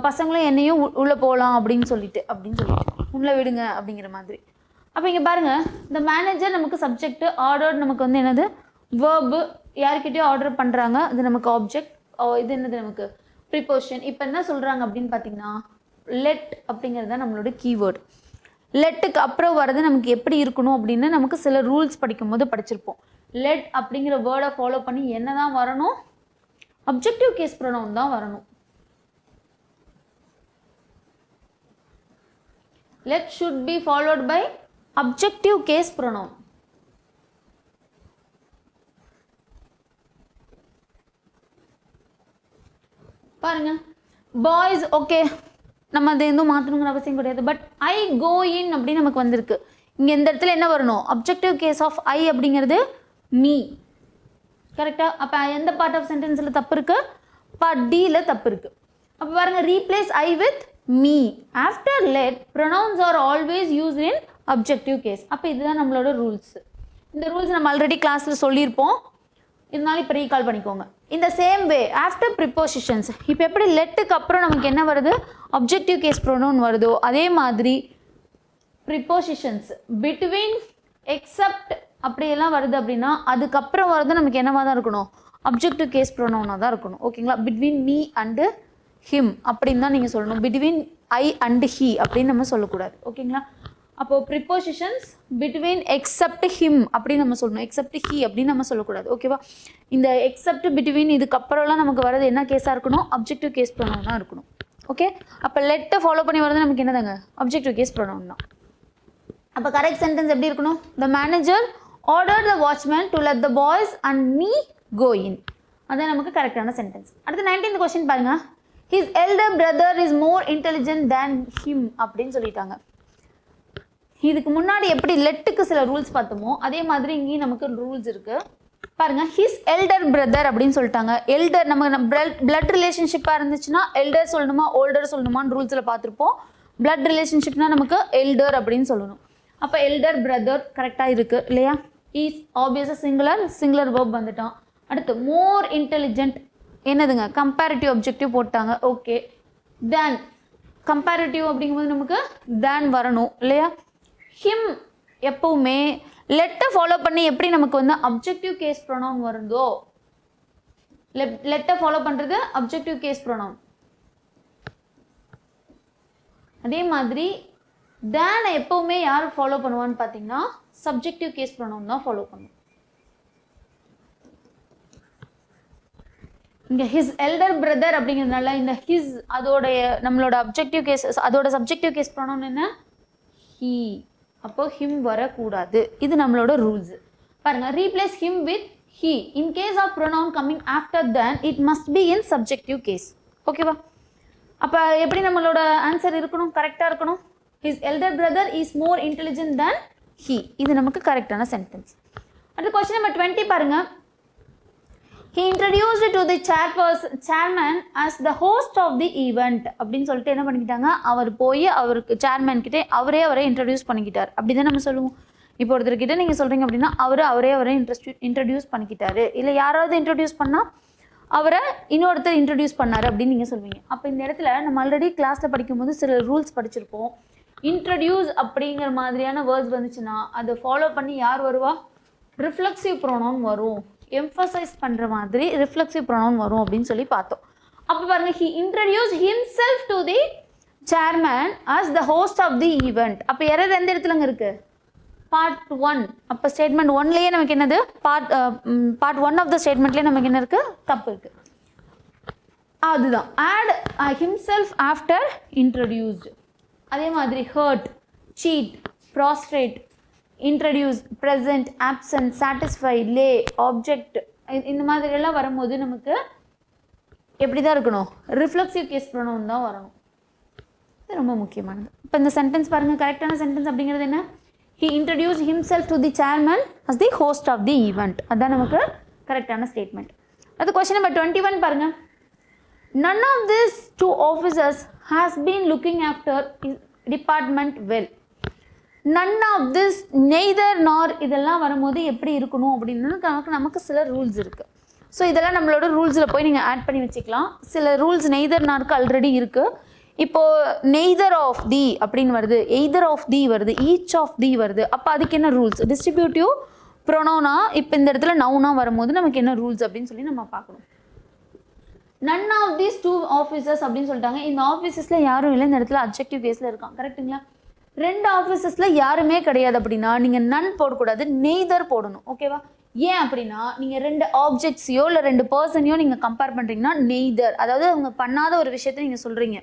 பசங்களும் என்னையும் உள்ளே போகலாம் அப்படின்னு சொல்லிட்டு உள்ளே விடுங்க அப்படிங்கிற மாதிரி. அப்போ இங்கே பாருங்கள், இந்த மேனேஜர் நமக்கு சப்ஜெக்ட், ஆர்டர் நமக்கு வந்து என்னது? வேர்பு. யார்கிட்டயோ ஆர்டர் பண்ணுறாங்க, அது நமக்கு ஆப்ஜெக்ட். இது என்னது? நமக்கு ப்ரிப்போஷன். இப்போ என்ன சொல்கிறாங்க அப்படின்னு பார்த்தீங்கன்னா, லெட் அப்படிங்கிறது தான் நம்மளோட கீவேர்டு. லெட்டுக்கு அப்புறம் வர்றது நமக்கு எப்படி இருக்கணும் அப்படின்னு நமக்கு சில ரூல்ஸ் படிக்கும் போது படிச்சிருப்போம். லெட் அப்படிங்கிற வேர்டை ஃபாலோ பண்ணி என்ன தான் வரணும்? அப்ஜெக்டிவ் கேஸ் ப்ரொனவுன் தான் வரணும். Let should be followed by objective case pronoun. பாருங்க, பாய்ஸ் ஓகே, நம்ம அதை எதுவும் மாற்றணுங்கிற அவசியம் கிடையாது. பட் ஐ கோ இன் அப்படின்னு நமக்கு வந்திருக்கு. இங்கே இந்த இடத்துல என்ன வரணும்? அப்ஜெக்டிவ் கேஸ் ஆஃப் ஐ அப்படிங்கிறது மீ. கரெக்டாக? அப்போ எந்த பார்ட் ஆஃப் சென்டென்ஸில் தப்பு இருக்குது? பார்ட் டியில் தப்பு இருக்குது. அப்போ பாருங்கள், replace I with me. After let pronouns are always used in objective case. அப்போ இதுதான் நம்மளோட ரூல்ஸ். இந்த ரூல்ஸ் நம்ம ஆல்ரெடி கிளாஸில் சொல்லியிருப்போம், இதனால இப்போ ரீகால் பண்ணிக்கோங்க. இந்த சேம் வே ஆஃப்டர் ப்ரிப்போசிஷன்ஸ், இப்போ எப்படி லெட்டுக்கு அப்புறம் நமக்கு என்ன வருது? அப்ஜெக்டிவ் கேஸ் ப்ரொனவுன் வருதோ அதே மாதிரி ப்ரிப்போசிஷன்ஸ் பிட்வீன் எக்ஸப்ட் அப்படியெல்லாம் வருது அப்படின்னா அதுக்கப்புறம் வரது நமக்கு என்னவாக தான் இருக்கணும்? அப்ஜெக்டிவ் கேஸ் ப்ரொனவுனாக தான் இருக்கணும். ஓகேங்களா? பிட்வீன் மீ அண்டு ஹிம் அப்படின்னு தான் நீங்கள் சொல்லணும். பிட்வீன் ஐ அண்ட் ஹி அப்படின்னு நம்ம சொல்லக்கூடாது. ஓகேங்களா? அப்போது ப்ரிப்போசிஷன்ஸ் பிட்வீன் எக்ஸப்ட் ஹிம் அப்படின்னு நம்ம சொல்லணும், எக்ஸப்ட் ஹி அப்படின்னு நம்ம சொல்லக்கூடாது. ஓகேவா? இந்த எக்ஸப்ட் பிட்வீன் இதுக்கப்புறம்லாம் நமக்கு வரது என்ன கேஸாக இருக்கணும்? அப்ஜெக்டிவ் கேஸ் ப்ரொனவுனாக இருக்கணும். ஓகே? அப்போ லெட்டை ஃபாலோ பண்ணி வரது நமக்கு என்னதாங்க? அப்ஜெக்டிவ் கேஸ் ப்ரொனவுன் தான். அப்போ கரெக்ட் சென்டென்ஸ் எப்படி இருக்கணும்? The manager order the watchman to let the boys and me go in. அதான் நமக்கு கரெக்டான சென்டென்ஸ். அடுத்து 19th கொஸ்டின் பாருங்க. His elder brother is more intelligent than him அப்படின்னு சொல்லிட்டாங்க. இதுக்கு முன்னாடி எப்படி லெட்டுக்கு சில ரூல்ஸ் பார்த்தோமோ அதே மாதிரி இங்கேயும் நமக்கு ரூல்ஸ் இருக்குது. பாருங்க ஹிஸ் எல்டர் பிரதர் அப்படின்னு சொல்லிட்டாங்க. எல்டர் நம்ம பிளட் ரிலேஷன்ஷிப்பாக இருந்துச்சுன்னா எல்டர் சொல்லணுமா ஓல்டர் சொல்லணுமான்னு ரூல்ஸில் பார்த்துருப்போம். பிளட் ரிலேஷன்ஷிப்னா நமக்கு எல்டர் அப்படின்னு சொல்லணும். அப்போ எல்டர் பிரதர் கரெக்டாக இருக்குது இல்லையா? இஸ் ஆப்வியஸாக சிங்குலர் வேர்ப் வந்துட்டான். அடுத்து மோர் இன்டெலிஜென்ட் என்னதுங்க? கம்பேரிட்டிவ் அப்ஜெக்டிவ் போட்டாங்க. ஓகே. தேன் கம்பேரிட்டிவ் அப்படிங்கும்போது நமக்கு தேன் வரணும் இல்லையா? ஹிம் எப்பவுமே லெட்டை ஃபாலோ பண்ணி எப்படி நமக்கு வந்து அப்ஜெக்டிவ் கேஸ் ப்ரொனவுன் வருதோ, லெட்டை ஃபாலோ பண்ணுறது அப்ஜெக்டிவ் கேஸ் ப்ரொனவுன். அதே மாதிரி தேனை எப்பவுமே யார் ஃபாலோ பண்ணுவான்னு பார்த்தீங்கன்னா சப்ஜெக்டிவ் கேஸ் ப்ரொனவுன் தான் ஃபாலோ பண்ணும். இங்கே ஹிஸ் எல்டர் பிரதர் அப்படிங்கிறதுனால இந்த ஹிஸ் அதோடைய நம்மளோட அப்ஜெக்டிவ் கேஸ், அதோட சப்ஜெக்டிவ் கேஸ் ப்ரொனவுன் என்ன? ஹீ. அப்போ ஹிம் வரக்கூடாது. இது நம்மளோட ரூல்ஸ். பாருங்க, replace him with he. In case of pronoun coming after then it must be in subjective case. ஓகேவா? அப்போ எப்படி நம்மளோட ஆன்சர் இருக்கணும்? கரெக்டாக இருக்கணும். His elder brother is more intelligent then he. இது நமக்கு கரெக்டான சென்டென்ஸ். அடுத்த கொஸ்டின் நம்பர் 20 பாருங்க. He introduced to the chairman as the host of the event அப்படின்னு சொல்லிட்டு என்ன பண்ணிக்கிட்டாங்க? அவர் போய் அவருக்கு சேர்மேன் கிட்டே அவரே இன்ட்ரடியூஸ் பண்ணிக்கிட்டார். அப்படி தான் நம்ம சொல்லுவோம். இப்போ ஒருத்தர்கிட்ட நீங்கள் சொல்கிறீங்க அப்படின்னா அவரே இன்ட்ரடியூஸ் பண்ணிக்கிட்டாரு. இல்லை யாராவது இன்ட்ரடியூஸ் பண்ணால் அவரை இன்னொருத்தர் இன்ட்ரடியூஸ் பண்ணார் அப்படின்னு நீங்கள் சொல்வீங்க. அப்போ இந்த இடத்துல நம்ம ஆல்ரெடி கிளாஸில் படிக்கும்போது சில ரூல்ஸ் படிச்சிருப்போம். இன்ட்ரடியூஸ் அப்படிங்கிற மாதிரியான வேர்ட்ஸ் வந்துச்சுன்னா அதை ஃபாலோ பண்ணி யார் வருவா? ரிஃப்ளெக்சிவ் ப்ரோனவுன் வரும். எம்ஃபசைஸ் பண்ணுற மாதிரி ரிஃப்ளெக்சிவ் ப்ரொனவுன் வரும் அப்படின்னு சொல்லி பார்த்தோம். அப்போ பாருங்க, he introduced himself to the chairman as the host of the event. அப்போ எரர் எந்த இடத்துலங்க இருக்கு? பார்ட் 1. அப்போ ஸ்டேட்மெண்ட் 1லேயே நமக்கு என்னது? பார்ட் 1 ஆஃப் த ஸ்டேட்மெண்ட்லேயே நமக்கு என்ன இருக்குது? தப்பு இருக்குது. அதுதான் add himself after introduced. அதே மாதிரி hurt, cheat, prostrate, introduce, present, absent, satisfy, lay, object இந்த மாதிரியெல்லாம் வரும்போது நமக்கு எப்படி தான் இருக்கணும்? ரிஃப்ளெக்சிவ் கேஸ் ப்ரொனவுன் தான் வரணும். இது ரொம்ப முக்கியமானது. இப்போ இந்த சென்டென்ஸ் பாருங்கள், கரெக்டான சென்டென்ஸ் அப்படிங்கிறது என்ன? He introduce himself to the chairman as the host of the event. அதுதான் நமக்கு கரெக்டான ஸ்டேட்மெண்ட். அது கொஸ்டின் நம்பர் 21 பாருங்கள். None of these two officers has been looking after his department well. None of this, neither nor இதெல்லாம் வரும்போது எப்படி இருக்கணும் அப்படின்னு நமக்கு சில ரூல்ஸ் இருக்குது. ஸோ இதெல்லாம் நம்மளோட ரூல்ஸில் போய் நீங்கள் ஆட் பண்ணி வச்சுக்கலாம். சில ரூல்ஸ் நெய்தர் நாருக்கு ஆல்ரெடி இருக்குது. இப்போது நெய்தர் ஆஃப் தி அப்படின்னு வருது, எய்தர் ஆஃப் தி வருது, ஈச் ஆஃப் தி வருது. அப்போ அதுக்கு என்ன ரூல்ஸ்? டிஸ்ட்ரிபியூட்டிவ் ப்ரொனவுனா இப்போ இந்த இடத்துல நவுனா வரும்போது நமக்கு என்ன ரூல்ஸ் அப்படின்னு சொல்லி நம்ம பார்க்கணும். None of these two officers அப்படின்னு சொல்லிட்டாங்க. இந்த ஆஃபீஸஸில் யாரும் இல்லை, இந்த இடத்துல அப்ஜெக்டிவ் கேஸில் இருக்கான். கரெக்டுங்களா? 2 ஆஃபீஸஸில் யாருமே கிடையாது அப்படின்னா நீங்கள் நன் போடக்கூடாது, நெய்தர் போடணும். ஓகேவா? ஏன் அப்படின்னா நீங்கள் 2 ஆப்ஜெக்ட்ஸையோ இல்லை 2 பர்சனையோ நீங்கள் கம்பேர் பண்ணுறீங்கன்னா நெய்தர், அதாவது அவங்க பண்ணாத ஒரு விஷயத்தை நீங்கள் சொல்கிறீங்க.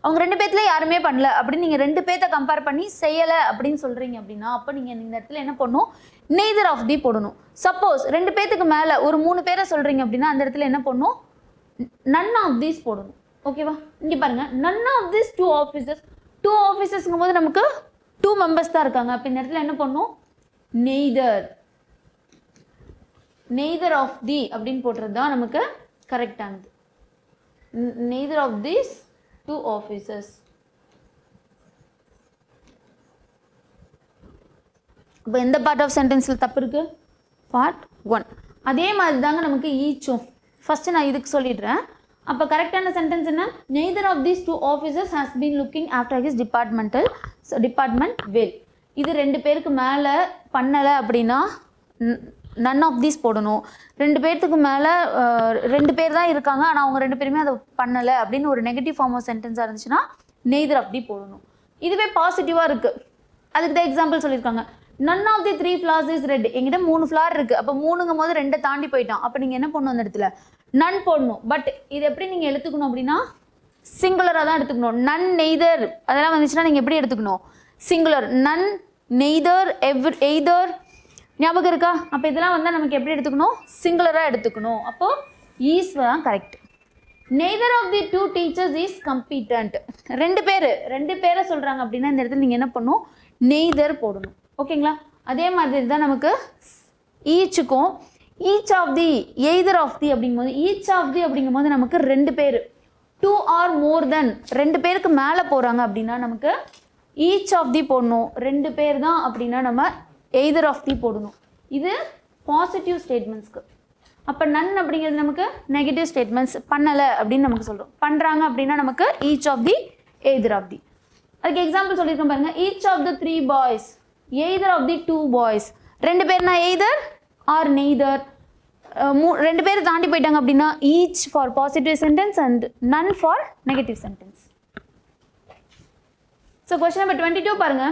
அவங்க 2 பேர்த்துல யாருமே பண்ணல அப்படின்னு நீங்கள் 2 பேர்த்த கம்பேர் பண்ணி செய்யலை அப்படின்னு சொல்கிறீங்க அப்படின்னா அப்போ நீங்கள் இந்த இடத்துல என்ன பண்ணணும்? நெய்தர் ஆஃப் தி போடணும். சப்போஸ் 2 பேர்த்துக்கு மேலே ஒரு 3 பேரை சொல்கிறீங்க அப்படின்னா அந்த இடத்துல என்ன பண்ணணும்? நன் ஆஃப் தீஸ் போடணும். ஓகேவா? இங்கே பாருங்கள், நன் ஆஃப் தீஸ் 2 ஆஃபீஸர்ஸ். 2 ஆஃபீஸர்ஸ்ங்கும் போது நமக்கு 2 மெம்பர்ஸ் தான் இருக்காங்க. அப்போ இந்த இடத்துல என்ன பண்ணும்? நெய்தர் ஆஃப் தி அப்படின்னு போட்டுறது தான் நமக்கு கரெக்டானது. Neither of these 2 officers. இப்போ எந்த பார்ட் ஆஃப் சென்டென்ஸில் தப்பு இருக்குது? பார்ட் 1. அதே மாதிரி தாங்க நமக்கு ஈச்சும். ஃபஸ்ட்டு நான் இதுக்கு சொல்லிடுறேன். அப்போ கரெக்டான சென்டென்ஸ் என்ன? Neither of these 2 officers has been looking after his department well. இது 2 பேருக்கு மேலே பண்ணலை அப்படின்னா நன் ஆஃப் தீஸ் போடணும். 2 பேர்த்துக்கு மேலே 2 பேர் தான் இருக்காங்க ஆனால் அவங்க 2 பேருமே அதை பண்ணலை அப்படின்னு ஒரு நெகட்டிவ் ஃபார்ம் ஆஃப் சென்டென்ஸாக இருந்துச்சுன்னா நெய்தர் ஆஃப் தி போடணும். இதுவே பாசிட்டிவாக இருக்குது, அதுக்கு தான் எக்ஸாம்பிள் சொல்லியிருக்காங்க. None of the 3 flowers is red. எங்கிட்ட 3 ஃப்ளார் இருக்குது. அப்போ 3ங்கும் போது 2 தாண்டி போயிட்டான். அப்போ நீங்கள் என்ன பண்ணணும்? அந்த இடத்துல நன் போடணும். பட் இது எப்படி நீங்கள் எடுத்துக்கணும் அப்படின்னா சிங்குலராக தான் எடுத்துக்கணும். நன், நெய்தர் அதெல்லாம் வந்துச்சுன்னா நீங்கள் எப்படி எடுத்துக்கணும்? சிங்குலர். நன், நெய்தர், எய்தர் ஞாபகம் இருக்கா? அப்போ இதெல்லாம் வந்தால் நமக்கு எப்படி எடுத்துக்கணும்? சிங்குலராக எடுத்துக்கணும். அப்போது ஈஸ் தான் correct. Neither of the 2 teachers is competent. 2 பேரை சொல்கிறாங்க அப்படின்னா இந்த இடத்துல நீங்கள் என்ன பண்ணணும்? நெய்தர் போடணும். ஓகேங்களா? அதே மாதிரி தான் நமக்கு ஈச்சுக்கும் each of the either of the அப்படிங்கும்போது ஈச் ஆஃப் தி அப்படிங்கும்போது நமக்கு 2 பேர் 2 ஆர் மோர் தென் 2 பேருக்கு மேலே போகிறாங்க அப்படின்னா நமக்கு ஈச் ஆஃப் தி போடணும். 2 பேர் தான் அப்படின்னா நம்ம எய்தர் ஆஃப் தி போடணும். இது பாசிட்டிவ் ஸ்டேட்மெண்ட்ஸ்க்கு. அப்போ நன் அப்படிங்கிறது நமக்கு நெகட்டிவ் ஸ்டேட்மெண்ட்ஸ். பண்ணலை அப்படின்னு நமக்கு சொல்கிறோம். பண்ணுறாங்க அப்படின்னா நமக்கு each of the either of the. அதுக்கு எக்ஸாம்பிள் சொல்லியிருக்கேன் பாருங்க. Each of the 3 boys either of the 2 boys. 2 பேர்னா எய்தர் ஆர் நெய்தர். 2 பேர் தாண்டி போயிட்டாங்க அப்படின்னா each for positive sentence and none for negative sentence. So question number 22 பாருங்க.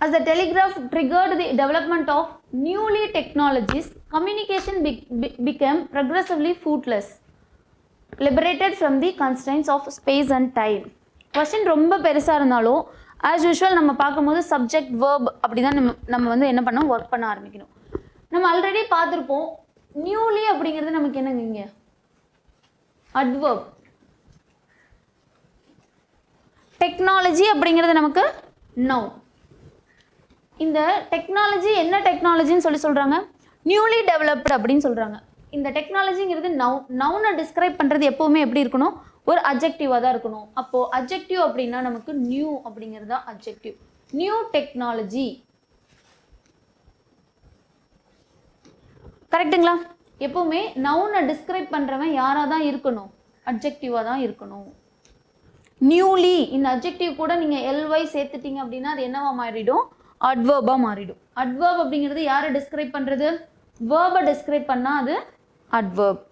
As the telegraph triggered the development of newly technologies, communication became progressively fruitless, liberated from the constraints of space and time. Question ரொம்ப பெருசாக இருந்தாலும் as usual நம்ம பார்க்கும்போது subject verb அப்படி தான் நம்ம வந்து என்ன பண்ணோம் ஒர்க் பண்ண ஆரம்பிக்கணும். நம்ம ஆல்ரெடி பார்த்துருப்போம். நியூலி அப்படிங்கிறது நமக்கு என்னங்க இங்கே adverb. டெக்னாலஜி அப்படிங்கிறது நமக்கு noun. இந்த டெக்னாலஜி என்ன டெக்னாலஜின்னு சொல்கிறாங்க நியூலி டெவலப்டு அப்படின்னு சொல்கிறாங்க. இந்த டெக்னாலஜிங்கிறது நவுனை டிஸ்கிரைப் பண்ணுறது எப்போவுமே எப்படி இருக்கணும் ஒரு அட்ஜெக்டிவாக தான் இருக்கணும். அப்போது அட்ஜெக்டிவ் அப்படின்னா நமக்கு நியூ அப்படிங்கிறது தான் அட்ஜெக்டிவ். நியூ டெக்னாலஜி கரெக்டுங்களா? எப்போவுமே நவுனை டிஸ்கிரைப் பண்ணுறவன் யாராக தான் இருக்கணும் அட்ஜெக்டிவாக தான் இருக்கணும். நியூலி இந்த அட்ஜெக்டிவ் கூட நீங்கள் எல்ஒய் சேர்த்துட்டீங்க அப்படின்னா அது என்னவா மாறிடும் அட்வர்பாக மாறிடும். அட்வர்ப் அப்படிங்கிறது யாரை டிஸ்கிரைப் பண்ணுறது வேர்பை டிஸ்கிரைப் பண்ணால் அது அட்வர்ப்.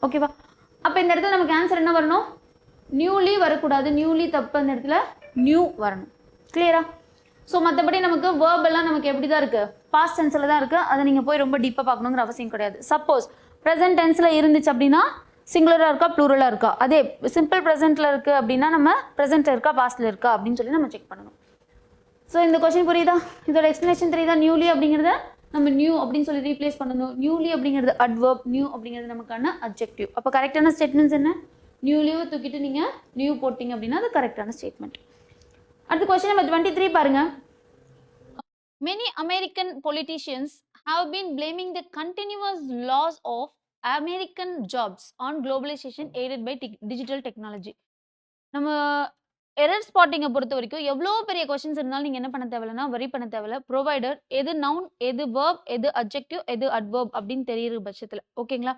ஓகேவா? அப்போ இந்த இடத்துல நமக்கு ஆன்சர் என்ன வரணும் நியூலி வரக்கூடாது. நியூலி தப்பு. அந்த இடத்துல நியூ வரணும். கிளியரா? ஸோ மற்றபடி நமக்கு வேர்ப் எல்லாம் நமக்கு எப்படி தான் இருக்குது பாஸ்ட் டென்ஸில் தான் இருக்குது. அதை நீங்கள் போய் ரொம்ப டீப்பாக பார்க்கணுங்கிற அவசியம் கிடையாது. சப்போஸ் ப்ரெசென்ட் டென்ஸில் இருந்துச்சு அப்படின்னா சிங்குலராக இருக்கா ப்ளூரலாக இருக்கா, அதே சிம்பிள் ப்ரெசென்ட்டில் இருக்குது அப்படின்னா நம்ம ப்ரெசென்ட்டில் இருக்கா பாஸ்ட்டில் இருக்கா அப்படின்னு சொல்லி நம்ம செக் பண்ணணும். ஸோ இந்த கொஸ்டின் புரியுதா? இதோட எக்ஸ்பிளேஷன் தெரியுதா? நியூலி அப்படிங்கிறத நம்ம நியூ அப்படின்னு சொல்லி ரீப்ளேஸ் பண்ணணும். நியூலி அப்படிங்கிறது அட்வர்ப், நியூ அப்படிங்கிறது நமக்கான அட்ஜெக்டிவ். அப்போ கரெக்டான ஸ்டேட்மெண்ட்ஸ் என்ன? நியூலியை தூக்கிட்டு நீங்கள் நியூ போட்டிங்க அப்படின்னா அது கரெக்டான ஸ்டேட்மெண்ட். அடுத்து கொஸ்டின் நம்பர் 23 பாருங்க. Many American politicians have been blaming the continuous loss of American jobs on globalization aided by digital technology. நம்ம எரர் ஸ்பாட்டிங்கை பொறுத்த வரைக்கும் எவ்வளோ பெரிய கொஸ்டின்ஸ் இருந்தாலும் நீங்கள் என்ன பண்ண தேவையில்லைன்னா வரி பண்ண தேவையில்ல. ப்ரொவைடர் எது நவுன் எது வேர்ப் எது அட்ஜெக்டிவ் எது அட்வர்ப் அப்படின்னு தெரியுற பட்சத்தில் ஓகேங்களா?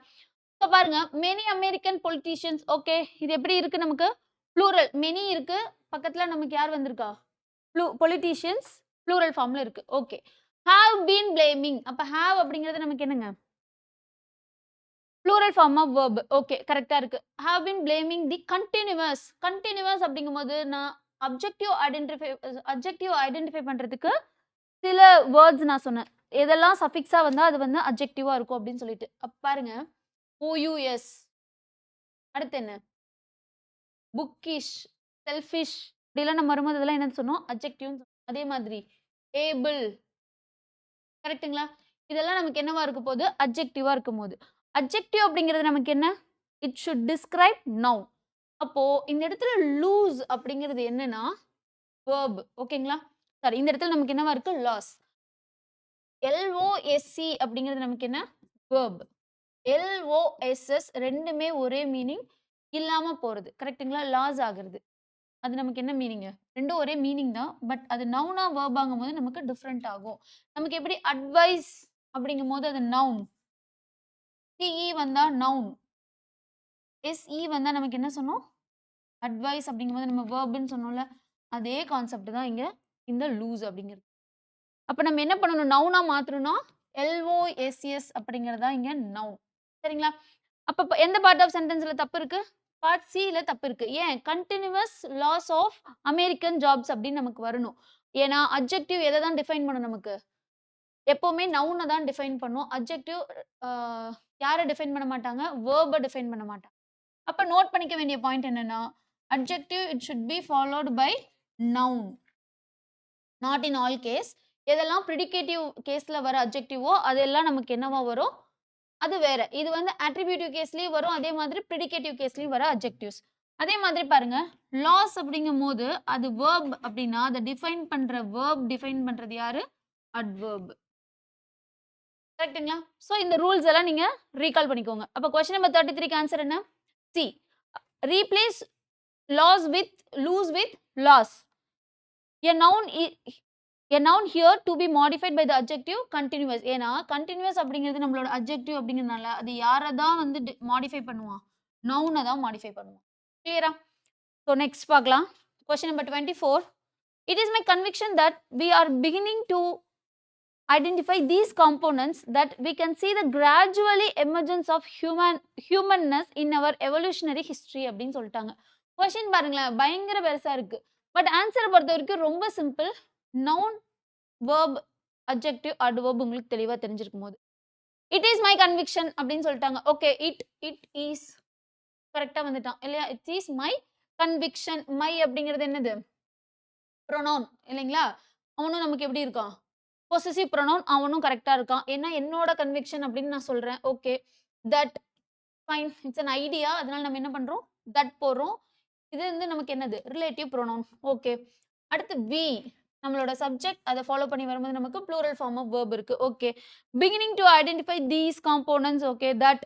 இப்போ பாருங்க மெனி அமெரிக்கன் பொலிட்டீஷியன்ஸ். ஓகே, இது எப்படி இருக்கு நமக்கு ப்ளூரல் மெனி இருக்கு, பக்கத்தில் நமக்கு யார் வந்திருக்கா பொலிட்டீஷியன்ஸ் ப்ளூரல் ஃபார்மில் இருக்கு. Okay, have been blaming. அப்போ ஹாவ் அப்படிங்கிறது நமக்கு என்னங்க plural form of verb. Okay, கரெக்டா இருக்கு. have been blaming the continuous. continuous அப்படிங்கும்போது நான் adjective ஐடென்டிஃபை பண்றதுக்கு சில வேர்ட்ஸ் நான் சொன்னேன். எதெல்லாம் சஃபிக்ஸா வந்தா அது வந்து அட்ஜெக்டிவா இருக்கும் அப்படின்னு சொல்லிட்டு. அப்ப பாருங்க OUS, அடுத்து என்ன புக்கிஷ், செல்ஃபிஷ் இப்படிலாம் நம்ம வரும்போது இதெல்லாம் என்ன சொன்னோம் அட்ஜெக்டிவ். அதே மாதிரி ஏபிள் கரெக்ட்டுங்களா? இதெல்லாம் நமக்கு என்னவா இருக்க போகுது அட்ஜெக்டிவா இருக்கும் போது. அட்ஜெக்டிவ் அப்படிங்கிறது நமக்கு என்ன இட் ஷுட் டிஸ்கிரைப் நவுன். அப்போ இந்த இடத்துல லூஸ் அப்படிங்கிறது என்னன்னா verb. ஓகேங்களா? சரி, இந்த இடத்துல நமக்கு என்னவா இருக்கு லாஸ். LOSC அப்படிங்கிறது நமக்கு என்ன verb. LOSS ரெண்டுமே ஒரே மீனிங் இல்லாம போறது கரெக்ட்டுங்களா? லாஸ் ஆகுறது அது நமக்கு என்ன மீனிங் ரெண்டும் ஒரே மீனிங் தான். பட் அது நவுனா verb ஆகும் போது நமக்கு டிஃப்ரெண்ட் ஆகும். நமக்கு எப்படி அட்வைஸ் அப்படிங்கும் போது அது நவுன், CE வந்தா நவுன், SE வந்தா நமக்கு என்ன சொன்னோம் அட்வைஸ் அப்படிங்கும்போது நம்ம வேர்ப்னு சொன்னோம்ல அதே கான்செப்ட் தான் இங்க இந்த லூஸ் அப்படிங்கிறது. அப்ப நம்ம என்ன பண்ணணும் நவுனா மாத்தணும்னா LOSS அப்படிங்கிறது தான் இங்க நவுன். சரிங்களா? அப்ப எந்த பார்ட் ஆஃப் சென்டென்ஸ்ல தப்பு இருக்கு பார்ட் சில தப்பு இருக்கு. ஏன் continuous loss of American jobs அப்படின்னு நமக்கு வரணும். ஏன்னா அட்ஜெக்டிவ் எதை தான் டிஃபைன் பண்ணும் நமக்கு எப்பவுமே நவுனை தான் டிஃபைன் பண்ணும். அட்ஜெக்டிவ் யாரை டிஃபைன் பண்ண மாட்டாங்க வேர்பை டிஃபைன் பண்ண மாட்டாங்க. அப்ப நோட் பண்ணிக்க வேண்டிய பாயிண்ட் என்னன்னா adjective it should be followed by noun, not in all case. எதெல்லாம் predicative caseல வர adjectiveஓ அதெல்லாம் நமக்கு என்னவா வரும் அது வேற. இது வந்து attributive caseலயும் வரும், அதே மாதிரி predicative caseலயும் வர adjectives. அதே மாதிரி பாருங்க loss அப்படிங்கும் போது அது verb அப்படின்னா அதை டிஃபைன் பண்ற verb டிஃபைன் பண்றது யாரு adverb. கரெக்ட்டுங்களா? ஸோ இந்த ரூல்ஸ் எல்லாம் நீங்க ரீகால் பண்ணிக்கோங்க. அப்ப கொஸ்டின் நம்பர் 33க்கு ஆன்சர் என்ன? C. Replace loss with lose with loss. A noun a noun here to be modified by the adjective continuous. ஏன்னா continuous அப்படிங்கிறது நம்மளோட adjective அப்படிங்கிறதுனால அது யாரை தான் வந்து மாடிஃபை பண்ணுவான்? நவுனை தான் மாடிஃபை பண்ணுவான். கிளியரா? ஸோ நெக்ஸ்ட் பார்க்கலாம். Question number 24. It is my conviction that we are beginning to identify these components that we can see the gradually emergence of humanness in our evolutionary history அப்படின்னு சொல்லிட்டாங்க. Question பாருங்களேன், பயங்கர பெருசா இருக்கு. But ஆன்சரை பொறுத்த வரைக்கும் ரொம்ப simple. Noun, verb, adjective, adverb உங்களுக்கு தெளிவா தெரிஞ்சிருக்கும் போது இட் இஸ் மை கன்விக்ஷன் அப்படின்னு சொல்லிட்டாங்க. ஓகே, இட் இஸ் கரெக்டா வந்துட்டான் இல்லையா? It is my conviction. My அப்படிங்கிறது என்னது? ப்ரொனவுன் இல்லைங்களா? அவனும் நமக்கு எப்படி இருக்கான்? Possessive pronoun. அவனும் கரெக்டா இருக்கான். ஏன்னா என்னோட கன்விக்ஷன் அப்படின்னு நான் சொல்றேன். Okay, that fine, it's an idea. அதனால நம்ம என்ன பண்றோம்? தட் போடுறோம். இது வந்து நமக்கு என்னது? Relative pronoun. ஓகே, அடுத்து வி நம்மளோட சப்ஜெக்ட். அதை ஃபாலோ பண்ணி வரும்போது நமக்கு ப்ளூரல் ஃபார்ம் ஆஃப் வேர்ப் இருக்கு. Okay, beginning to identify these components. Okay, that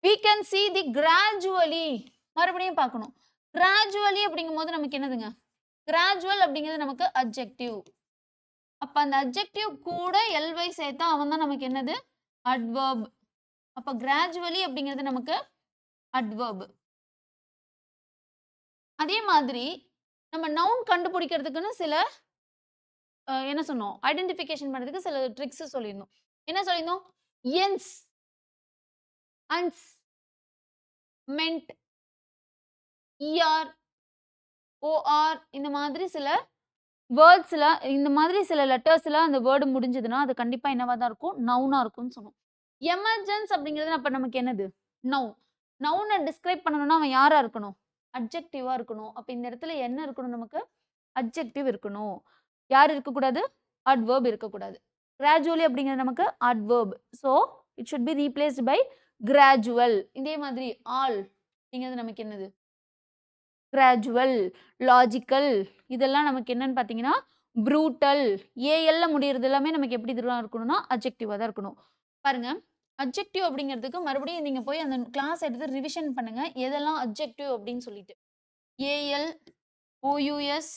we can see the gradually. மறுபடியும் பார்க்கணும். gradually அப்படிங்கும்போது நமக்கு என்னதுங்க? gradual அப்படிங்கிறது நமக்கு adjective. அப்ப அந்த adjective கூட ly சேர்த்தா அவன் தான் நமக்கு என்னது? adverb. அப்ப gradually அப்படிங்கிறது நமக்கு adverb. அதே மாதிரி நம்ம noun கண்டுபிடிக்கிறதுக்குன்னு சில என்ன சொன்னோம்? ஐடென்டிஃபிகேஷன் பண்றதுக்கு சில ட்ரிக்ஸ் சொல்லியிருந்தோம். என்ன சொல்லியிருந்தோம்? என்ஸ், அன்ஸ், மென்ட், இஆர், ஓஆர் இந்த மாதிரி சில வேர்ட்ஸ்ல இந்த மாதிரி சில லெட்டர்ஸ்ல அந்த வேர்டு முடிஞ்சதுன்னா அது கண்டிப்பா என்னவா தான் இருக்கும்? நவுனா இருக்கும்னு சொன்னோம். எமர்ஜென்ஸ் அப்படிங்கிறது அப்ப நமக்கு என்னது? நவுன். நவுனை டிஸ்கிரைப் பண்ணணும்னா அவன் யாரா இருக்கணும்? அட்ஜெக்டிவா இருக்கணும். அப்ப இந்த இடத்துல என்ன இருக்கணும் நமக்கு? அட்ஜெக்டிவ் இருக்கணும். யார் இருக்கக்கூடாது? அட்வர்ப் இருக்கக்கூடாது. கிராஜுவலி அப்படிங்கிறது நமக்கு adverb. So it should be replaced by gradual. இதே மாதிரி ஆல் அப்படிங்கிறது நமக்கு என்னது? கிராஜுவல், லாஜிக்கல் இதெல்லாம் நமக்கு என்னன்னு பார்த்தீங்கன்னா ப்ரூட்டல். ஏஎல்ல முடியறது எல்லாமே நமக்கு எப்படி இதெல்லாம் இருக்கணும்னா அட்ஜெக்டிவாக தான் இருக்கணும். பாருங்க, அட்ஜெக்டிவ் அப்படிங்கிறதுக்கு மறுபடியும் நீங்க போய் அந்த கிளாஸ் எடுத்து ரிவிஷன் பண்ணுங்க. எதெல்லாம் அட்ஜெக்டிவ் அப்படின்னு சொல்லிட்டு ஏஎல், ஓயூஎஸ்,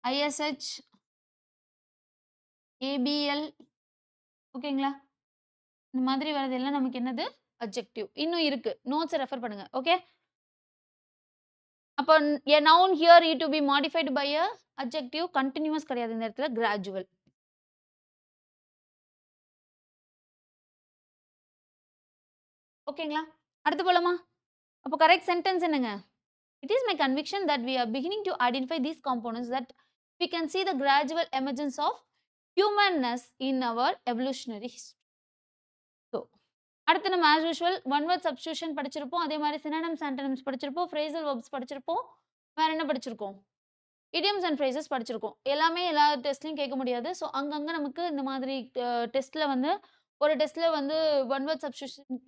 ஐஎஸ்ஹெச், ஏபிஎல் ஓகேங்களா? இந்த மாதிரி வரது எல்லாம் நமக்கு என்னது? அட்ஜெக்டிவ். இன்னும் இருக்கு, நோட்ஸை ரெஃபர் பண்ணுங்க. ஓகே, அப்போ a noun here is to be modified by a adjective. continuous கிடையாது இந்த இடத்துல, gradual. ஓகேங்களா? அடுத்து போலாமா? அப்போ கரெக்ட் சென்டென்ஸ் என்னங்க? It is my conviction that we are beginning to identify these components that we can see the gradual emergence of humanness in our evolutionary history. So, அடுத்து நம்ம as usual one word substitution படிச்சிருப்போம். அதே மாதிரி synonyms, antonyms படிச்சிருப்போம். phrasal verbs படிச்சிருப்போம். வேற என்ன படிச்சிருக்கோம்? idioms and phrases படிச்சிருக்கோம். எல்லாமே எல்லா டெஸ்ட்லயும் கேட்க முடியாது. ஸோ அங்கங்க நமக்கு இந்த மாதிரி டெஸ்ட்ல வந்து ஒரு டெஸ்ட்ல வந்து ஒன் வேர்ட் சப்ஸ்டியூஷன்